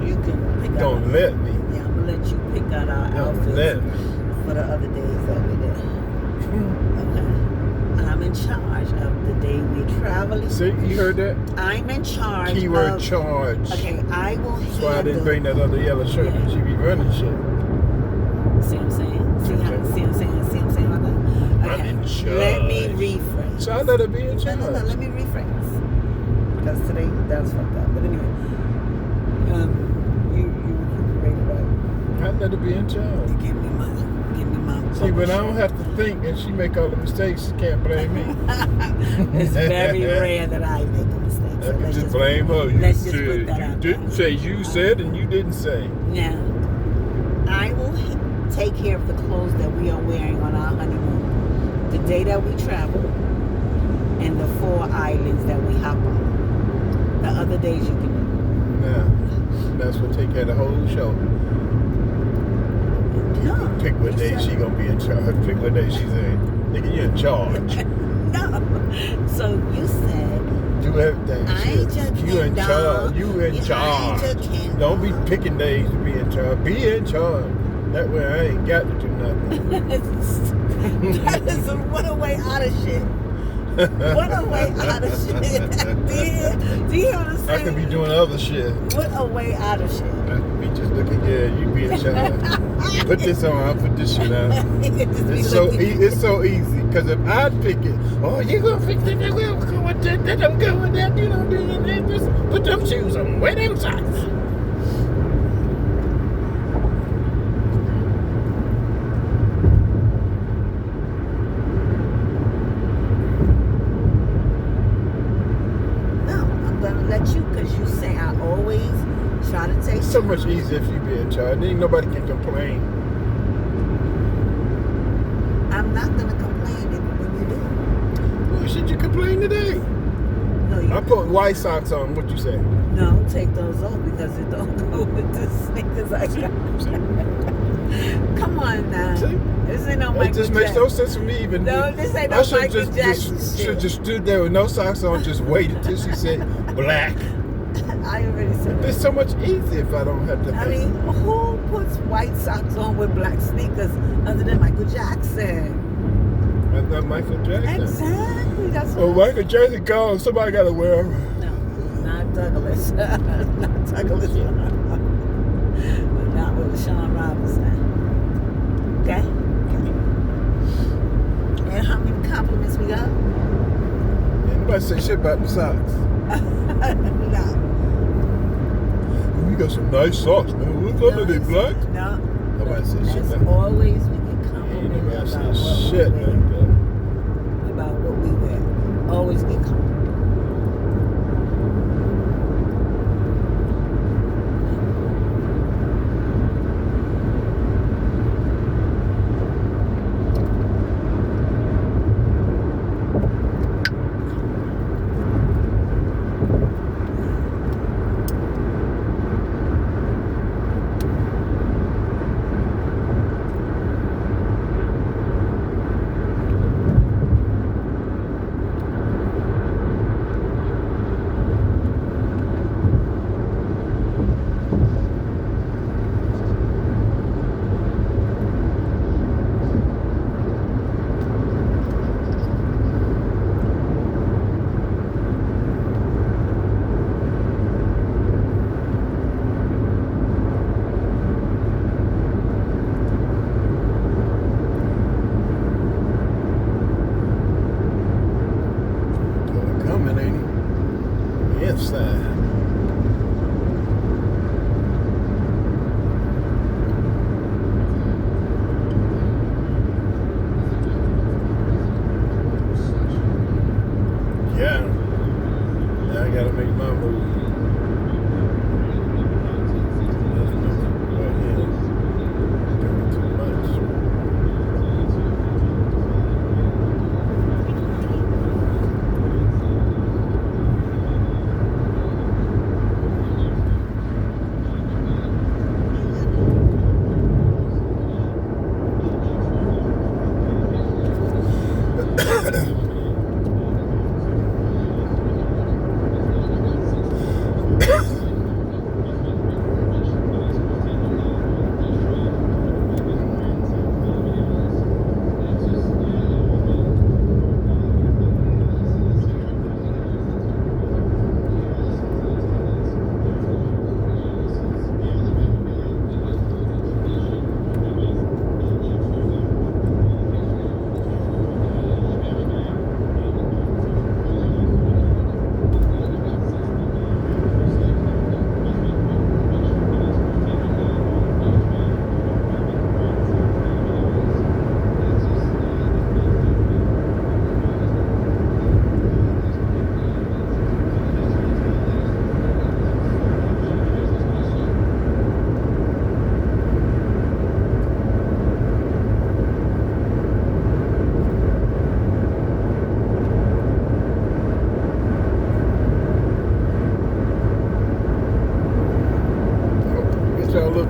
You can pick out. Don't let me. Yeah, I'm gonna let you pick out our Don't outfits let me. for the other days over there. Okay. I'm in charge of the day we're traveling. See, you heard that? I'm in charge. Keyword of, charge. Okay, I will That's why I didn't handle. bring that other yellow shirt. Yeah. She be running shit. See what I'm saying? See what I'm saying about that? I'm in charge. Let me rephrase. So I let her be in charge. No, let me rephrase. Because today that was fucked up. But anyway, you recuperated right. I let her be in charge. Give me my. See, but I don't have to think, and she make all the mistakes. She can't blame me. It's very rare that I make a mistake. I So can let's just blame her. You let's just said, put that you out didn't there. say. You said, and you didn't say. Now, I will take care of the clothes that we are wearing on our honeymoon, the day that we travel, and the 4 islands that we hop on. The other days you can do. Nah, that's what take care of the whole show. No. Pick what day she gonna be in charge. Pick what day she's in. Nigga, you in charge. No. So you said, Do everything. I ain't Shit. your You in king, charge. dog. You in I ain't charge. your king, Don't be dog. picking days to be in charge. Be in charge. That way I ain't got to do nothing. That is a runaway out of shit. Runaway out of shit. Do you hear what I'm I saying? could be doing other shit. What a way out of shit. I could be just looking good. You be in charge. Put this on. I'll put this shit out. It's so easy. Because if I pick it, oh, you gonna fix it? We'll go with that. I'm good with that. You don't do that. Just put them shoes on. Wear them socks. No, I'm gonna let you because you say I always try to take It's so much easier if you be in charge. Then nobody can complain. I'm not gonna complain when you do. Well, should you complain today? No, you I put white socks on. What you say? no, take those off because it don't go with the sneakers I got. Come on now. See? This ain't no It Michael just makes Jackson. no sense for me even. No, this ain't no I should Michael Jackson shit. should just stood there with no socks on, just waited till she said black. I already said that. It's so much easier if I don't have to. I mean, who puts white socks on with black sneakers other than Michael Jackson? That's not Michael Jackson. Exactly. That's what. Oh, Michael Jackson gone. Somebody got to wear them. No, not Douglas. Not Douglas. But not with Sean Robinson. Nobody say shit about the socks. No. You got some nice socks, man. What color they, black? No. Nobody say shit As about that. always, we get Ain't complimented nobody say about what shit we like wear. that. About what we wear. Always get complimented. Coming, ain't he? Inside. Yeah. Now I gotta make my move. That's my right here. Doing too much. Get y'all look.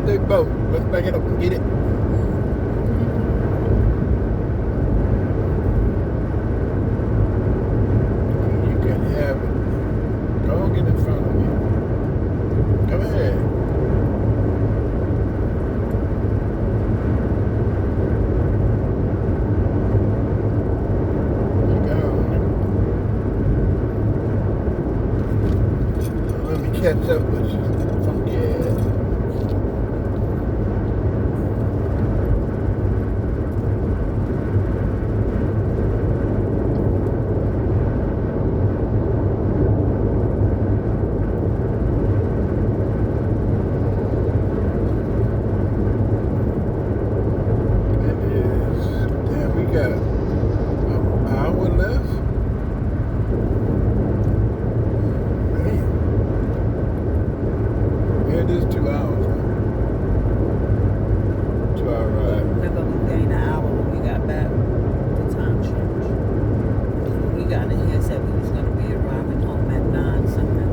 They boat. Let's back it up and get it. it is 2 hours. 2 hour ride. Remember, we gained an hour when we got back. The time changed. When we got in here, said we was going to be arriving home at 9 something.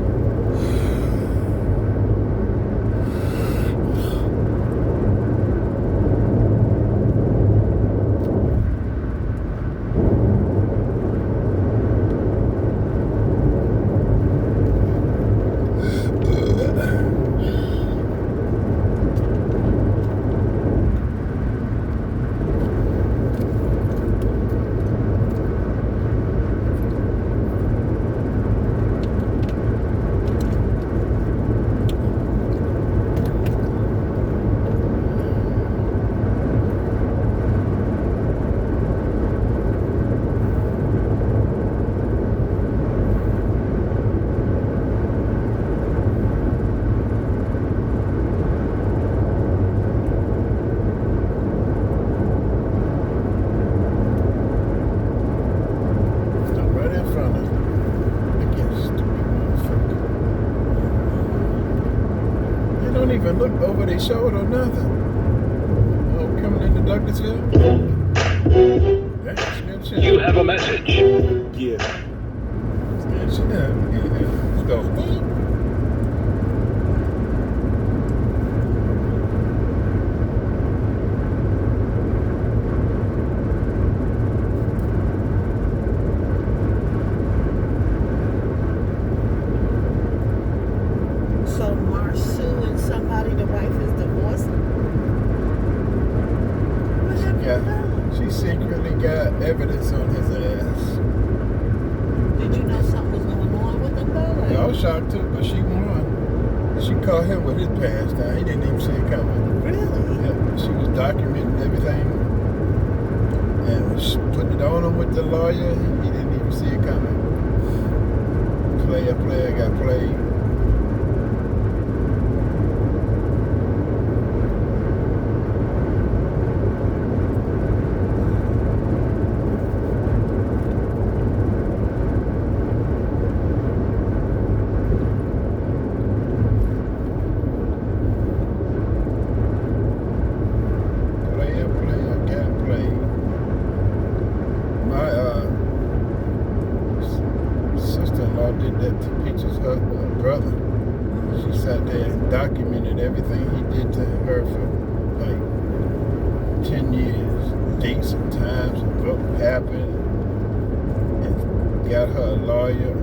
Even look over their shoulder or nothing. Oh, coming into Douglasville? You have a message. Yeah. Let's go. So Marsu and somebody, the wife is divorced. What happened to her? She secretly got evidence on his ass. Did you know something was going on with them though? Like, Yeah, I was shocked too, but she won. She caught him with his past down. He didn't even see it coming. really? Yeah, she was documenting everything and was putting it on him with the lawyer. He didn't even see it coming. Player got played. Did that to Peach's husband, brother. She sat there and documented everything he did to her for like 10 years, dates and times and what happened, and got her a lawyer.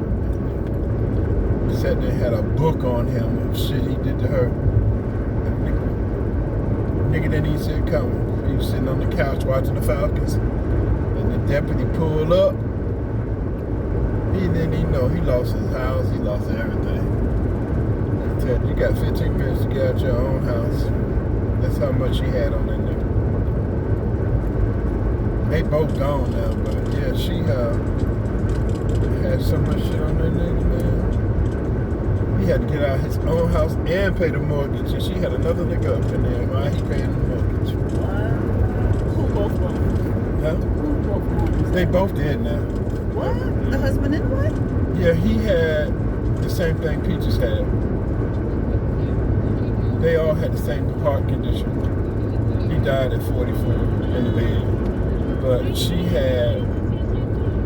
And sat there and had a book on him of shit he did to her. Nigga didn't even see it coming. He was sitting on the couch watching the Falcons, and the deputy pulled up. He didn't even know. He lost his house. He lost everything. I tell you, you got 15 minutes to get out your own house. That's how much he had on that nigga. They both gone now, but yeah, she had so much shit on that nigga, man. He had to get out of his own house and pay the mortgage, and she had another nigga up in there while he paying the mortgage. What? Who both gone? Huh? Who both gone? They both dead now. What? The husband and the wife? Yeah, he had the same thing Peaches had. They all had the same heart condition. He died at 44 in the bed. But she had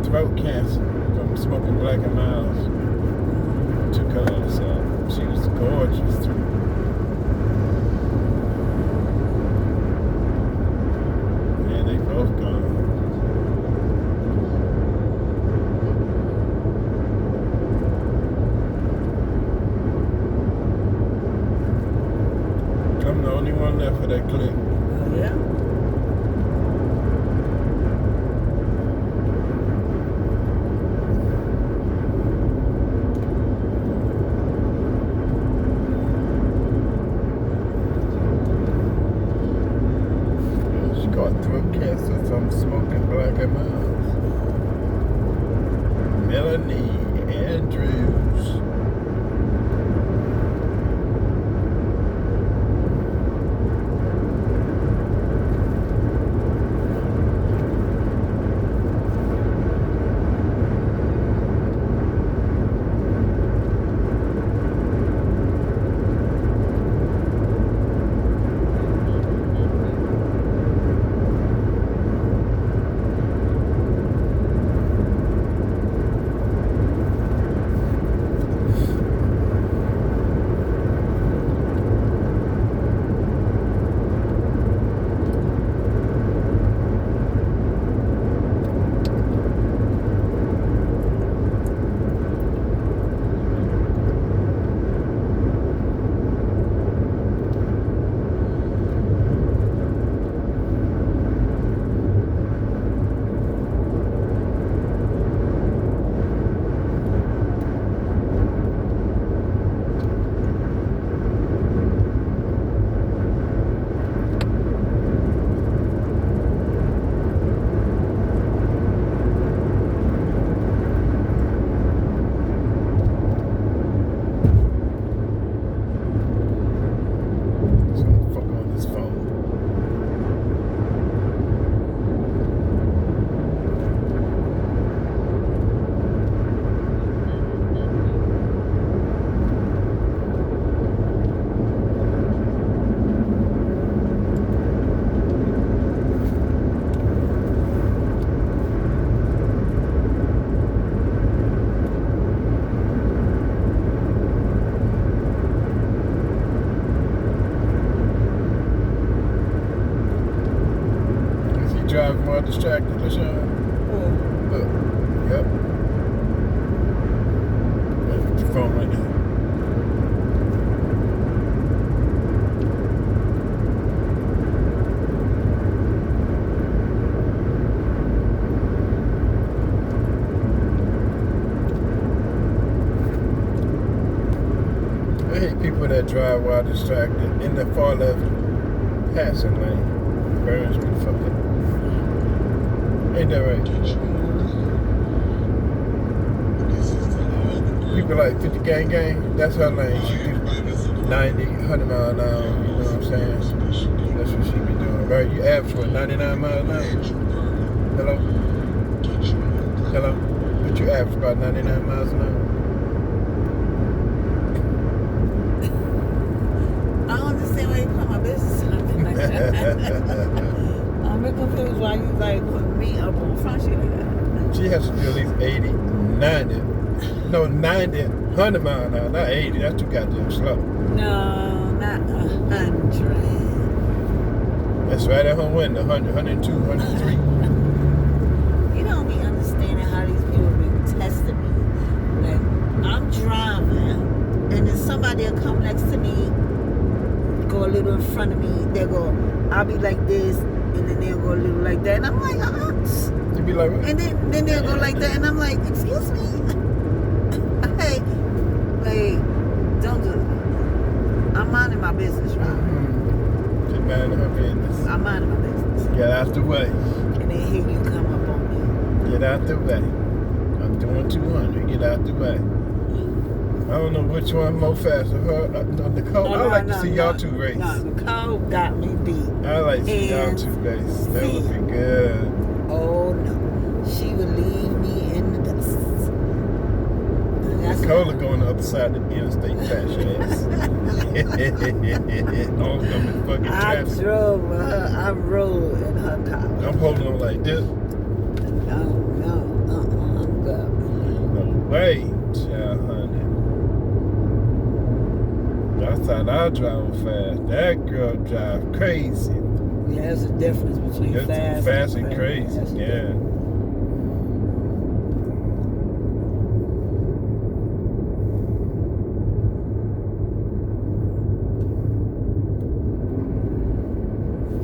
throat cancer from smoking Black and Miles. Took her out, so she was gorgeous too. Yeah, they both gone. I'm the only one left for that clip. Oh, yeah? She got throat cancer from smoking Black and Miles. Melanie Andrews. while distracted, LaShawn. Look. Yep. That's the phone right there. I hate people that drive while distracted in the far left passing lane. Burns me fucking. Ain't that right? People like 50sGANG, that's her lane. She do 90, 100 miles an hour, you know what I'm saying? That's what she be doing. Right? You average what, 99 miles an hour? Hello? Hello? But you average about 99 miles an hour? I don't understand why you put my business in like that. I'm a bit confused why you like put me up on front sheet like that. She has to do at least 80, 90. No, 90, 100 miles an hour, not 80. That's too goddamn slow. No, not 100. That's right at her window, 100, 102, 103. You don't be understanding how these people be testing me. Like, I'm driving, and then somebody will come next to me, go a little in front of me. They'll go, I'll be like this, and then they'll go a little like that. And I'm like, You be like, what? And then they'll go like that, and I'm like, excuse me. Hey, like, don't do that. I'm minding my business, right? Mm-hmm. She's minding her business. I'm minding my business. Get out the way. And then here you come up on me. Get out the way. I'm doing 200. Get out the way. I don't know which one more faster. Her, Nicole. I like to see y'all two race. No, Nicole got me beat. I like to see y'all two race. That would be good. Oh no, she would leave me in the dust. Nicole going the other side of the interstate fashion ass. All of them in fucking I traffic. drove her. I rode in her car. I'm holding on like this. No, I'm good. No way, child, honey. I thought I drove fast. That girl drive crazy. Yeah, there's a difference between Fast and crazy. Yeah.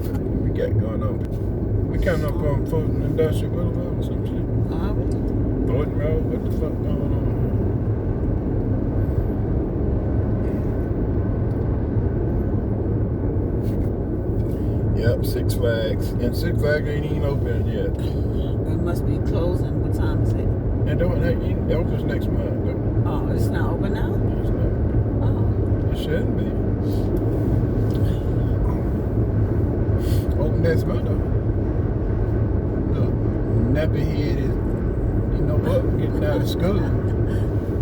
What we got going on? We coming up on Fulton Industrial Boulevard or some shit. Fulton Road, what the fuck going on? Yep, Six Flags. And Six Flags ain't even open yet. It must be closing. What time is it? And it opens next month, though. Oh, it's not open now? It's not. Oh. It shouldn't be. Open next month, though. Look, nappy head is, you know what, getting out of school.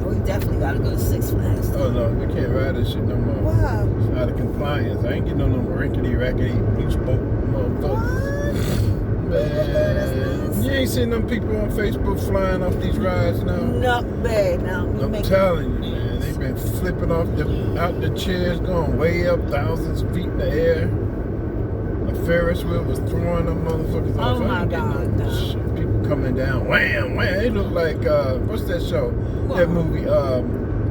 We definitely gotta go to Six Flags. Oh no, we can't ride this shit no more. Wow. It's out of compliance. I ain't getting on no rickety, rackety, beach boat motherfuckers. Man, you ain't seen them people on Facebook flying off these rides now? Not bad now. I'm telling you, man, they've been flipping off out the chairs, going way up thousands of feet in the air. A Ferris wheel was throwing them motherfuckers off. Oh my God, no. People coming down, wham, wham. It looked like, what's that show? What? That movie,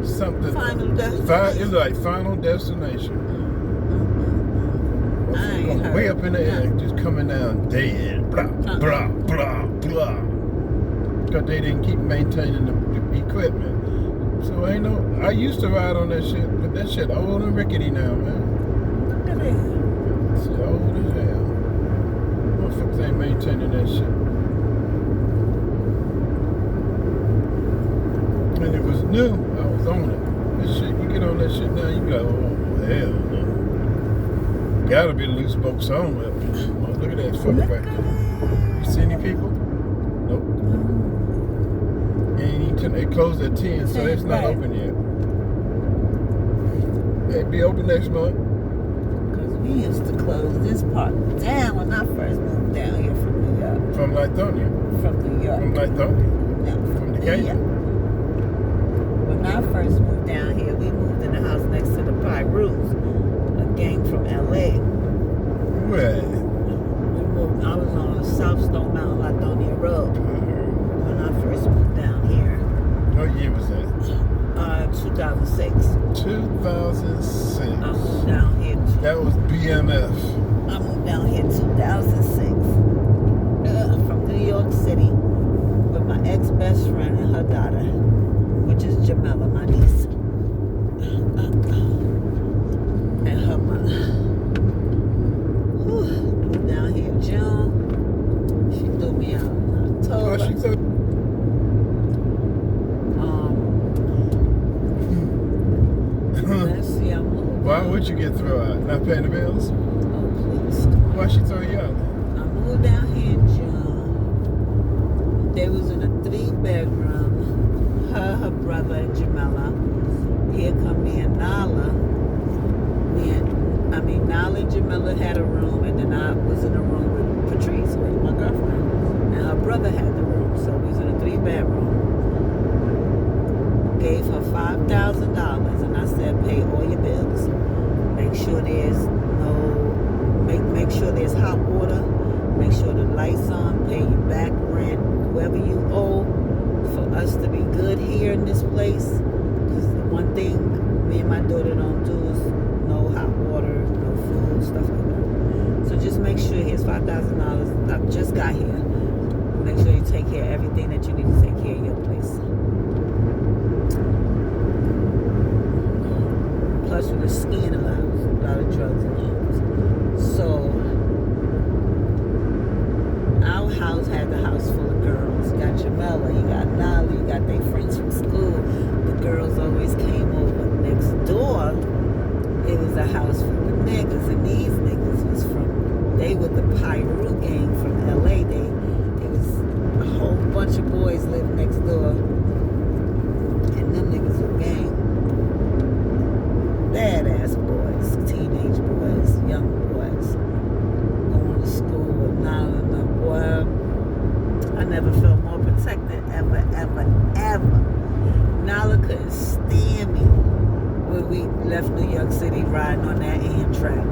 something. Final Destination. It was like Final Destination. I ain't heard. Way up in the air, just coming down dead. Blah, blah, blah, blah. Because they didn't keep maintaining the equipment. So ain't no, I used to ride on that shit, but that shit old and rickety now, man. Look at that. It's old as hell. Motherfuckers ain't maintaining that shit. And it was new, I was on it. This shit, you get on that shit now, you be like, oh, hell no. Gotta be the loose spoke song up. Oh, look at that fucker right there. You see any people? Nope. They closed at 10, so it's not open yet. It'll be open next month. Because we used to close this part down when I first moved down here from New York. From Lithonia. From New York. From Lithonia. No, From Decatur. When I first moved down here, we moved in the house next to the Pyrus, a gang from LA. Right. I was on South Stone Mountain, Lithonia Road. When I first moved down here. What year was that? 2006. 2006. I moved down here. That was BMF. I moved down here 2006 from New York City with my ex-best friend and her daughter, which is Jamela, my niece, and her mother. Moved down here in June. She threw me out in October. Oh, she took. Let's see, I moved. Why would you get thrown out? Not paying the bills? Oh, please. Why she throw you out? I moved down here in June. They was in a 3-bedroom. Her brother, and Jamela. Here come me and Nala. Nala and Jamela had a room, and then I was in a room with Patrice, with my girlfriend. And her brother had the room, so we was in a 3-bedroom. Gave her $5,000, and I said, pay all your bills. Make sure there's make sure there's hot water. Make sure the lights on. Pay your back rent, whoever you owe, for us to be good here in this place. Because the one thing me and my daughter don't do is no hot water, no food, stuff like that. So just make sure here's $5,000. I just got here. Make sure you take care of everything that you need to take care of your place. Plus, we were skiing a lot of drugs and drugs. So, our house had the house full of girls. You got Jamela, you got Nala, you got their friends from school. The girls always came over. Next door, it was a house full of niggas, and these niggas was they were the Pyru gang from LA. It was a whole bunch of boys lived next door, and them niggas were gang. Badass boys, teenage boys, young boys, going to school with Nala and the boy. I never felt more protected, ever, ever, ever. Nala couldn't stand me when we left New York City riding on that Amtrak.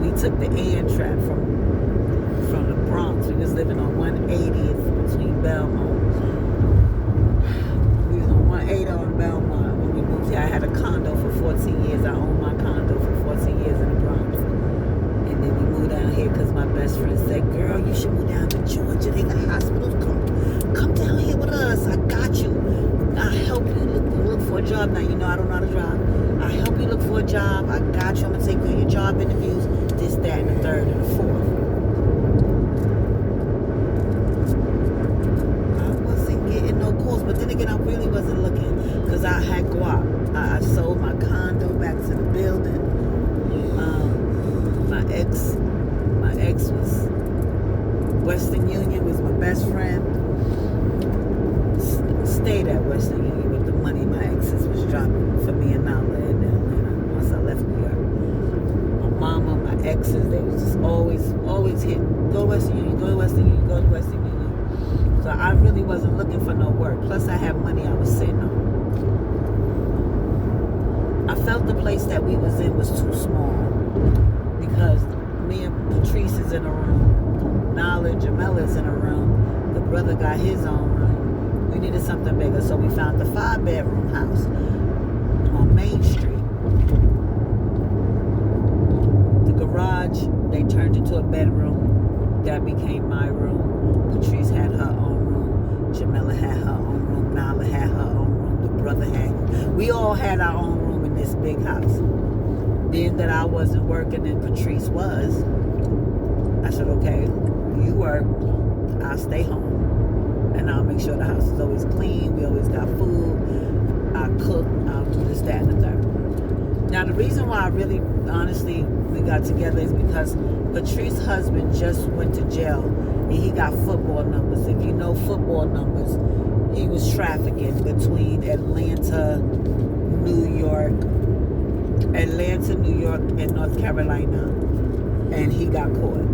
We took the Amtrak from the Bronx. We was living on 180th between Belmont. We was on 180 on Belmont when we moved here. I had a condo for 14 years. I owned my condo for 14 years in the Bronx. And then we moved down here because my best friend said, girl, you should move down to Georgia. They got hospitals. Come down here with us. I got you. I'll help you look for a job. Now, you know I don't know how to drive. I'll help you look for a job. I got you. I'm going to take you to your job interviews. This, that, and the third, and the fourth. I wasn't getting no calls, but then again, I really wasn't looking because I had guap. I sold my condo back to the building. My ex was Western Union, was my best friend. Stayed at Western Union with the money my exes was dropping for me and Nala in Atlanta once I left New York. My mama, my exes, they was just always hit, go to Western Union, go to Western Union, go to Western Union. So I really wasn't looking for no work. Plus I had money I was sitting on. I felt the place that we was in was too small because me and Patrice is in a room, Nala and Jamela's in a room, the brother got his own room. We needed something bigger, so we found the 5-bedroom house on Main Street. The garage, they turned into a bedroom. That became my room. Patrice had her own room. Jamela had her own room. Nala had her own room. The brother had. We all had our own room in this big house. Being that I wasn't working and Patrice was, I said, okay, you work, I'll stay home. And I'll make sure the house is always clean. We always got food. I cook. I'll do this, that, and the third. Now, the reason why I really, honestly, we got together is because Patrice's husband just went to jail. And he got football numbers. If you know football numbers, he was trafficking between Atlanta, New York, and North Carolina. And he got caught.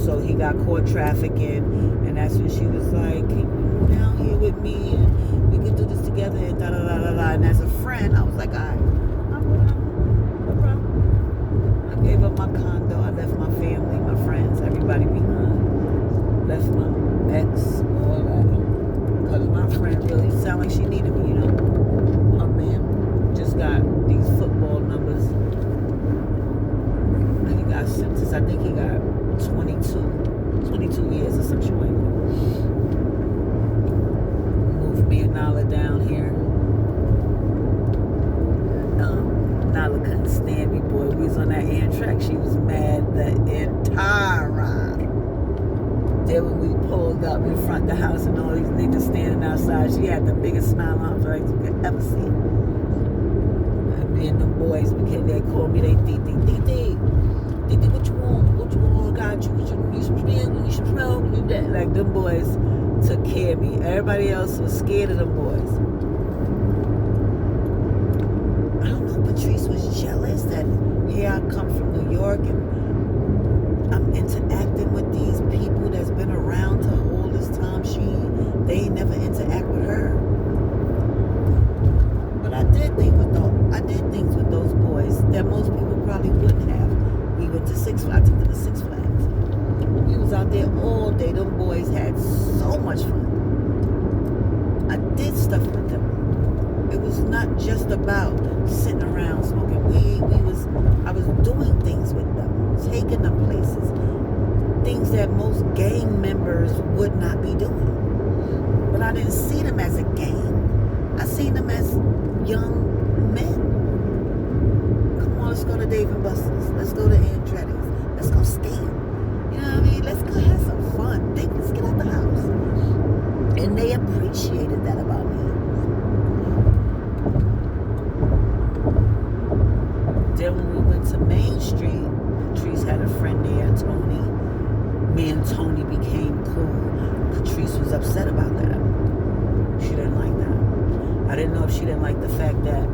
So he got caught trafficking, and that's when she was like, can you come down here with me and we could do this together and da da da da da. And as a friend, I was like, all right, I'm with him. No problem. I gave up my condo. I left my family, my friends, everybody behind. left my ex, all that. Because my friend really sounded like she needed me, you know. Her man just got these football numbers. And he got sentenced. I think he got 22 years or some shit like that. Moved me and Nala down here. Nala couldn't stand me, boy. We was on that Amtrak. She was mad the entire ride. Then when we pulled up in front of the house and all these niggas standing outside, she had the biggest smile on her face you could ever see. And me and them boys, they called me, they Titi, what you want? What you want? Got you. You need some spin? You need some smell? You need that? Like, them boys took care of me. Everybody else was scared of them boys. I don't know, Patrice was jealous that here I come from New York and I'm interacting with these people that's been around her all this time. They ain't never interact with her. But I did things with those boys that most people probably wouldn't have. We went to Six Flags. I took them to Six Flags. We was out there all day. Them boys had so much fun. I did stuff with them. It was not just about sitting around smoking weed. I was doing things with them, taking them places, things that most gang members would not be doing. But I didn't see them as a gang. I seen them as young men. Come on, let's go to Dave and Buster's. Let's go to Andretti's. Let's go ski. You know what I mean? Let's go have some fun. Let's get out the house. And they appreciated that about me. Then when we went to Main Street, Patrice had a friend there, Tony. Me and Tony became cool. Patrice was upset about that. She didn't like that. I didn't know if she didn't like the fact that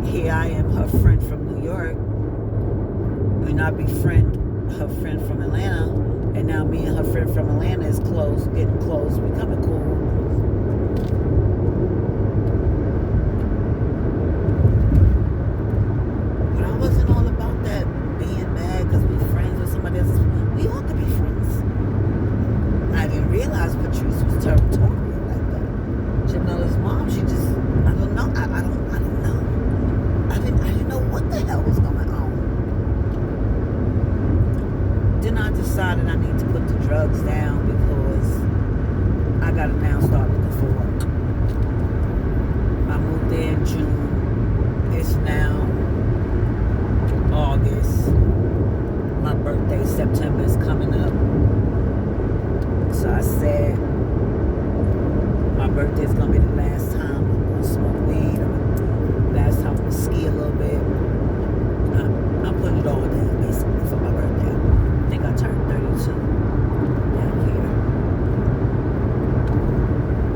here I am, her friend from New York, and I befriend her friend from Atlanta, and now me and her friend from Atlanta is close, getting close, becoming cool. But I wasn't all about that being mad because we're friends with somebody else. We all could be friends. I didn't realize Patrice was territorial like that. Jamila's mom, she just, I don't know. I don't know. I didn't know what the hell was going on. Then I decided I need to put the drugs down because I gotta now start looking for work. I moved there in June. It's now August. My birthday, September, is coming up. So I said, my birthday is gonna be the last time I'm gonna smoke weed. Last time I'm gonna ski a little bit. I'm putting it all down basically for my birthday. I think I turned 32 down here.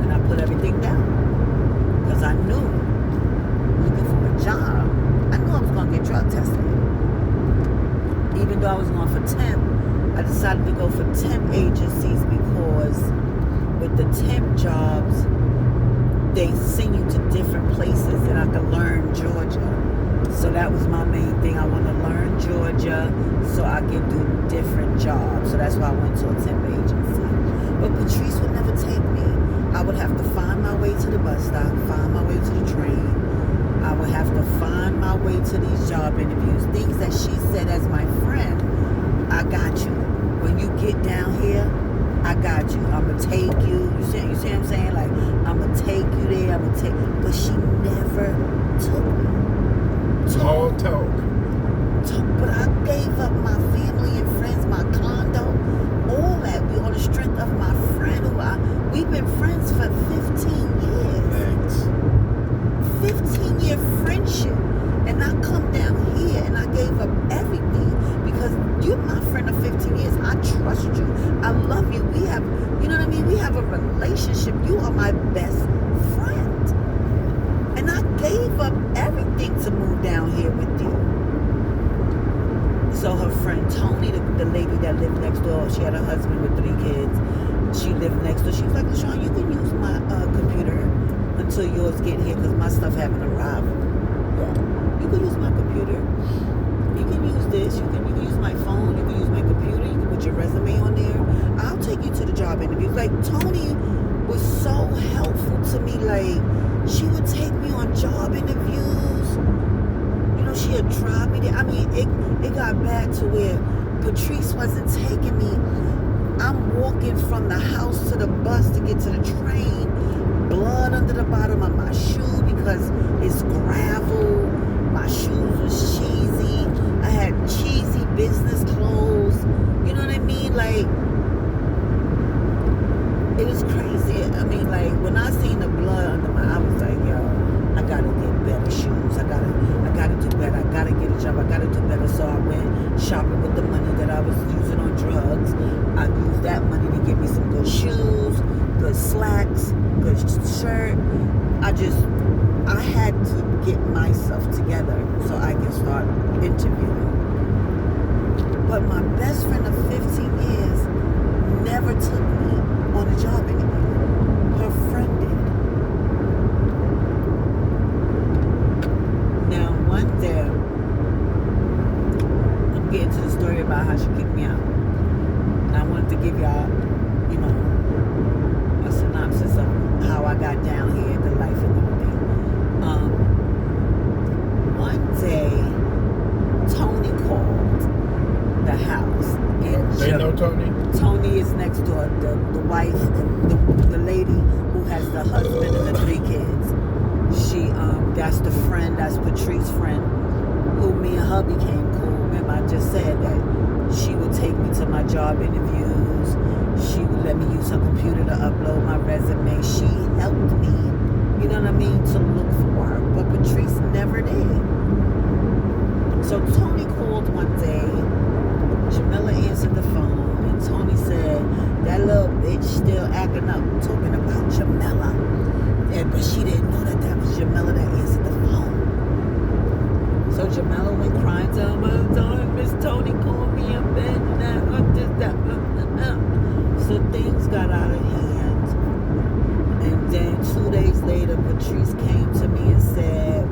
And I put everything down. Because I knew, looking for a job, I knew I was gonna get drug tested. Even though I was going for temp, I decided to go for temp agencies because with the temp jobs, they send you to different places and I could learn Georgia. So that was my main thing. I want to learn Georgia so I can do different jobs. So that's why I went to a temp agency. But Patrice would never take me. I would have to find my way to the bus stop, find my way to the train. I would have to find my way to these job interviews. Things that she said as my friend, I got you. When you get down here, I got you. I'm going to take you. You see what I'm saying? Like, I'm going to take you there. But she never took me. All talk. But I gave up my family and friends, my condo, all that. We on the strength of my friend we've been friends for 15 years. Thanks. 15-year friendship. And I come down here and I gave up everything because you're my friend of 15 years. I trust you. I love you. We have, you know what I mean? We have a relationship. You are my best friend. And I gave up everything to move down here with you. So her friend Tony, the lady that lived next door, she had a husband with 3 kids. She lived next door. She was like, LaShawn, you can use my computer until yours get here because my stuff haven't arrived. Yeah. You can use my computer. You can use this. You can use my phone. You can use my computer. You can put your resume on there. I'll to drive me there. I mean, it got bad to where Patrice wasn't taking me. I'm walking from the house to the bus to get to the train. Blood under the bottom of my shoe because it's gravel. My shoes was cheesy. I had cheesy business clothes. You know what I mean? Like, it was crazy. I mean, like, when I seen the blood under my, I was like, yo, I gotta get better shoes. I gotta do better. I gotta get a job. I gotta do better. So I went shopping with the money that I was using on drugs. I used that money to get me some good shoes, good slacks, good shirt. I had to get myself together so I can start interviewing. But my best friend of 15 years never took me on a job anymore. Her friend did. Now, one day, I'm getting to the story about how she kicked me out. And I wanted to give y'all, you know, a synopsis of how I got down here, the life and everything. One day, Tony called the house. And They know Tony? Tony is next door, the wife, the lady who has the husband and the 3 kids. She, that's the friend, that's Patrice's friend, who me and her became cool. Remember, I just said that she would take me to my job interviews. She would let me use her computer to upload my resume. She helped me, you know what I mean, to look for work. But Patrice never did. So Tony called one day. Jamila answered the phone, and Tony said, that little bitch still acting up, talking about Jamila. But she didn't know that was Jamila that answered the phone. So Jamila went crying to him, Miss Tony called me in bed, So things got out of hand. And then 2 days later, Patrice came to me and said,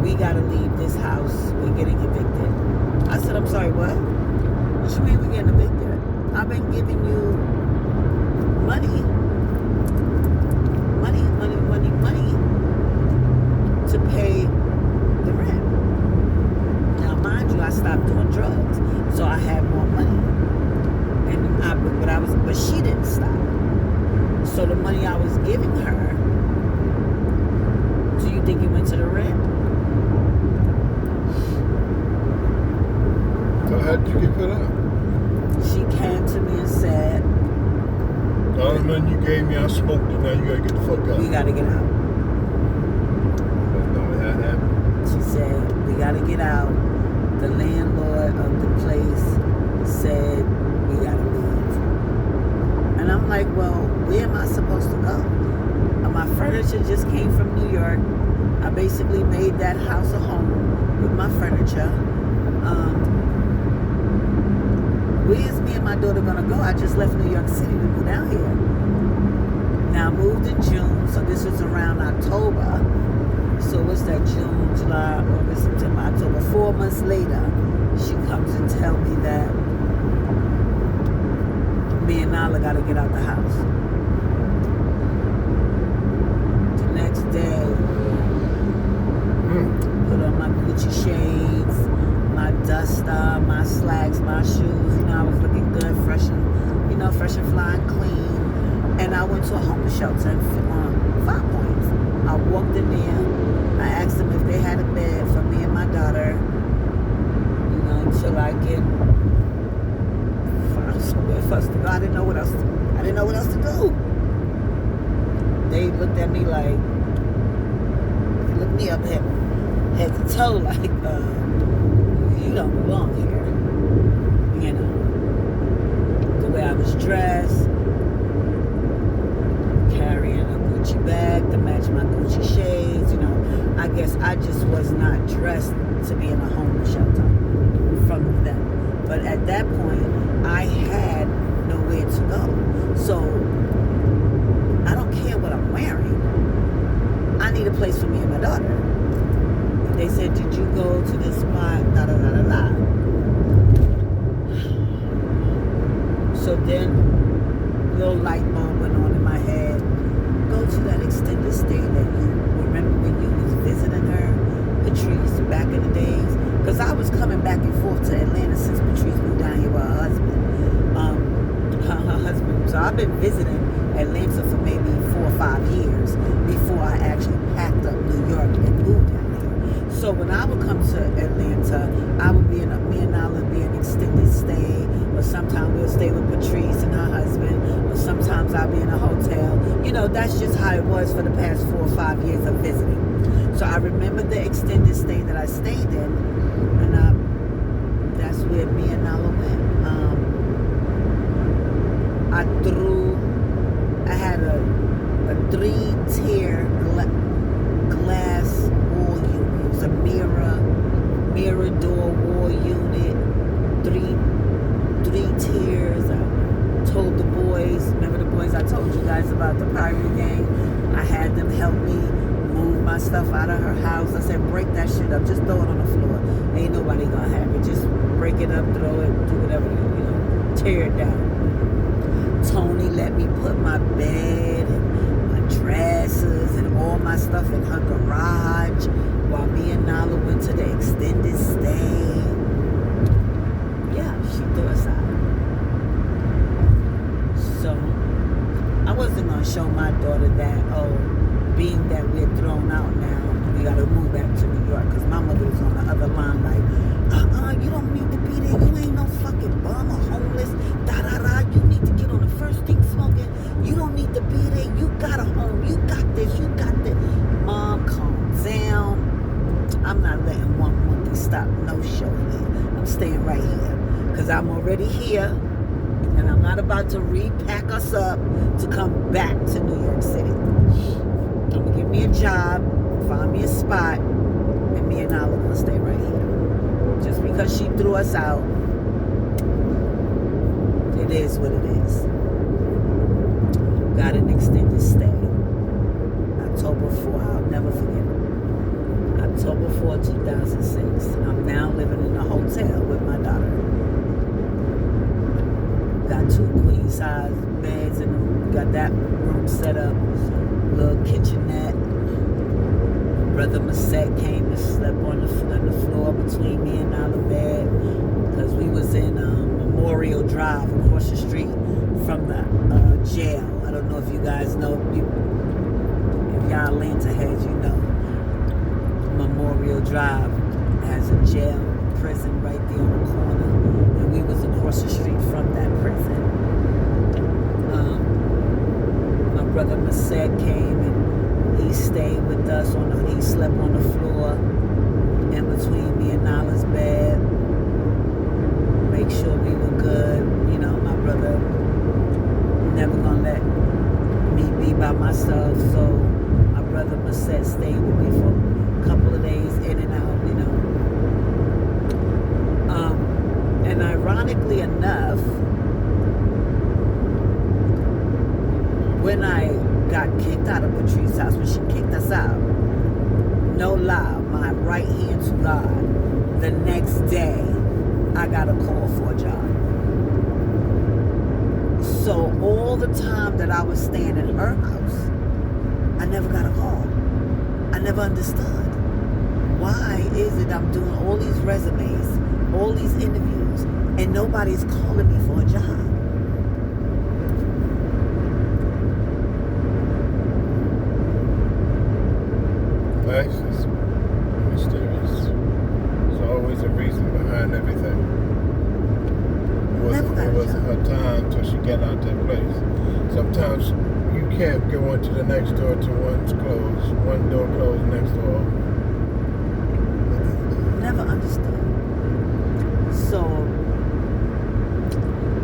we gotta leave this house. We're getting evicted. I said, I'm sorry, what? What you mean we're getting evicted? I've been giving you money to pay the rent. Now, mind you, I stopped doing drugs, so I had more money. But she didn't stop. So the money I was giving her, do you think it went to the rent? So how did you get put out? She came to me and said, all the money you gave me, I smoked it. Now you gotta get the fuck out. we gotta get out. That's not what that happened. She said, we gotta get out. The landlord of the place said, we gotta leave. And I'm like, well, where am I supposed to go? My furniture just came from New York. I basically made that house a home with my furniture. Where's me and my daughter gonna go? I just left New York City to go down here. Now I moved in June, so this was around October. So what's that? June, July, August, September, October. 4 months later, she comes and tell me that me and Nala gotta get out the house. The next day, put on my Gucci shades, my duster, my slacks, my shoes. You know, I was looking good, fresh and flying clean. And I went to a homeless shelter in 5 Points. I walked in there. I asked them if they had a bed for me and my daughter. You know, until I get somewhere for us to go. I didn't know what else to do. They looked at me like, they looked me up head to toe like, you don't belong here. You know, the way I was dressed, carrying a Gucci bag to match my Gucci shades. You know, I guess I just was not dressed to be in a homeless shelter from them. But at that point, I had nowhere to go. So I don't care what I'm wearing. I need a place for me and my daughter. They said, did you go to this spot? Da da da da da. So then, a little light bulb went on in my head. Go to that extended stay that you remember when you was visiting her, Patrice, back in back and forth to Atlanta since Patrice moved down here with her husband. Her husband. So I've been visiting Atlanta for maybe 4 or 5 years before I actually packed up New York and moved down here. So when I would come to Atlanta, I would be me and Nala would be an extended stay, or sometimes we'll stay with Patrice and her husband, or sometimes I'll be in a hotel. You know, that's just how it was for the past 4 or 5 years of visiting. So I remember the extended stay that I stayed in, and that's where me and Nala went. I had a 3-tier glass wall unit. It was a mirror door wall unit, three tiers. I told the boys, remember the boys I told you guys about the pirate gang? I had them help me move my stuff out of her house. I said, break that shit up, just throw it on the floor. Ain't nobody gonna have it. Just break it up, throw it, do whatever you know, tear it down. Tony let me put my bed and my dressers and all my stuff in her garage while me and Nala went to the extended stay. Yeah, she threw us out. So I wasn't gonna show my daughter that, being that we're thrown out now, we gotta move back to New York, because my mother was on the other line like, you don't need to be there. You ain't no fucking bum or homeless. You need to get on the first thing smoking. You don't need to be there. You got a home. You got this. You got that. Mom, calm down. I'm not letting one monkey stop no show here. I'm staying right here, because I'm already here, and I'm not about to repack us up to come back to New York City. I'm gonna give me a job, find me a spot, and me and Nala are gonna stay right here. Just because she threw us out, it is what it is. Got an extended stay. October 4, I'll never forget it. October 4, 2006. I'm now living in a hotel with my daughter. Got 2 queen size beds and got that room set up. Little kitchenette. Brother Masette came and slept on the floor between me and Nala's bed, because we was in Memorial Drive across the street from the jail. I don't know if you guys know, if y'all Atlanta heads, you know. Memorial Drive has a jail, prison right there on the corner, and we was across the street from that prison. My brother Masette came and he stayed with us he slept on the floor in between me and Nala's bed. Make sure we were good. You know, my brother never gonna let me be by myself, so my brother Masette stayed with me for a couple of days, in and out, you know. And ironically enough, when I got kicked out of Patrice's house, when she kicked us out, no lie, my right hand to God, the next day I got a call for a job. So all the time that I was staying in her house, I never got a call. I never understood. Why is it I'm doing all these resumes, all these interviews, and nobody's calling me for a job? Life is mysterious. There's always a reason behind everything. It wasn't her time till she got out that place. Sometimes you can't go into the next door till one's closed. One door closed, next door open. Never understood. So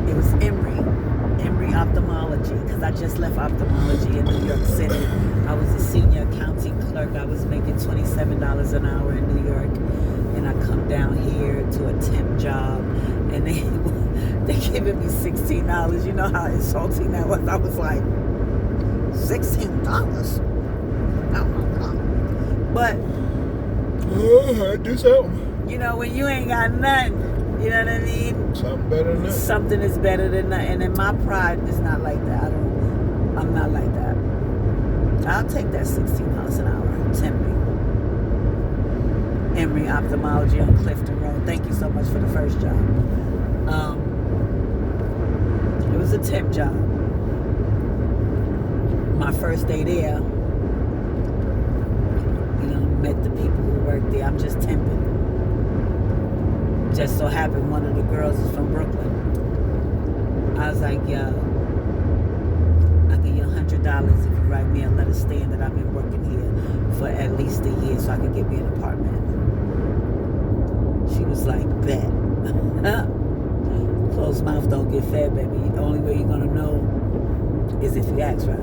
it was Emory Ophthalmology, because I just left ophthalmology in New York City. I was a senior accounting clerk. I was making $27 an hour in New York, and I come down here to a temp job, and they giving me $16. You know how insulting that was? I was like, $16? Oh my God. But do something. you know, when you ain't got nothing, you know what I mean? Something better than that. Something is better than nothing. And my pride is not like that. I'm not like that. I'll take that $16 an hour. Tempting. Emory Ophthalmology on Clifton Road. Thank you so much for the first job. It was a temp job. My first day there, met the people who work there. I'm just temping. Just so happened one of the girls is from Brooklyn. I was like, yo, I'll give you $100 if you write me a letter saying that I've been working here for at least a year so I can get me an apartment. She was like, bet. Closed mouth don't get fed, baby. The only way you're gonna know is if you ask, right?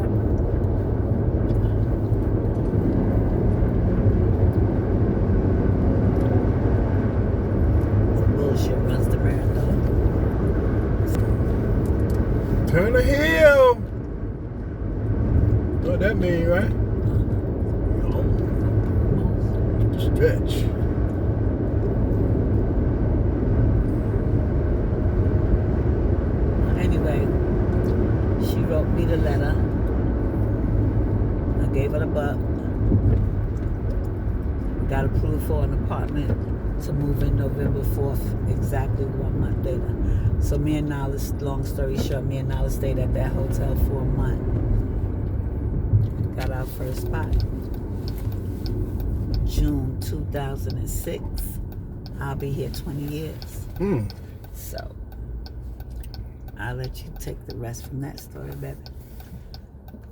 Bullshit runs the marathon. Turn the heel. What that mean, right? Stretch. Anyway, she wrote me the letter. I gave her the buck. Got approved for an apartment to move in November 4th, exactly 1 month later. So me and Nala, long story short, me and Nala stayed at that hotel for a month. Got our first spot. June 2006. I'll be here 20 years. So I'll let you take the rest from that story, baby.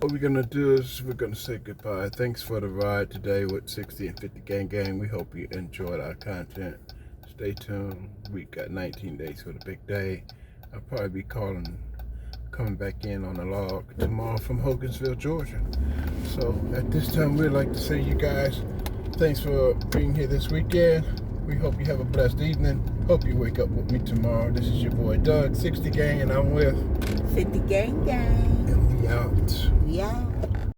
What we're gonna do is we're gonna say goodbye. Thanks for the ride today with 60 and 50 Gang. We hope you enjoyed our content. Stay tuned. We got 19 days for the big day. I'll probably be coming back in on the log tomorrow from Hogansville, Georgia. So at this time, we'd like to say you guys, thanks for being here this weekend. We hope you have a blessed evening. Hope you wake up with me tomorrow. This is your boy Doug, 60 Gang, and I'm with 50 Gang. and we out. We out.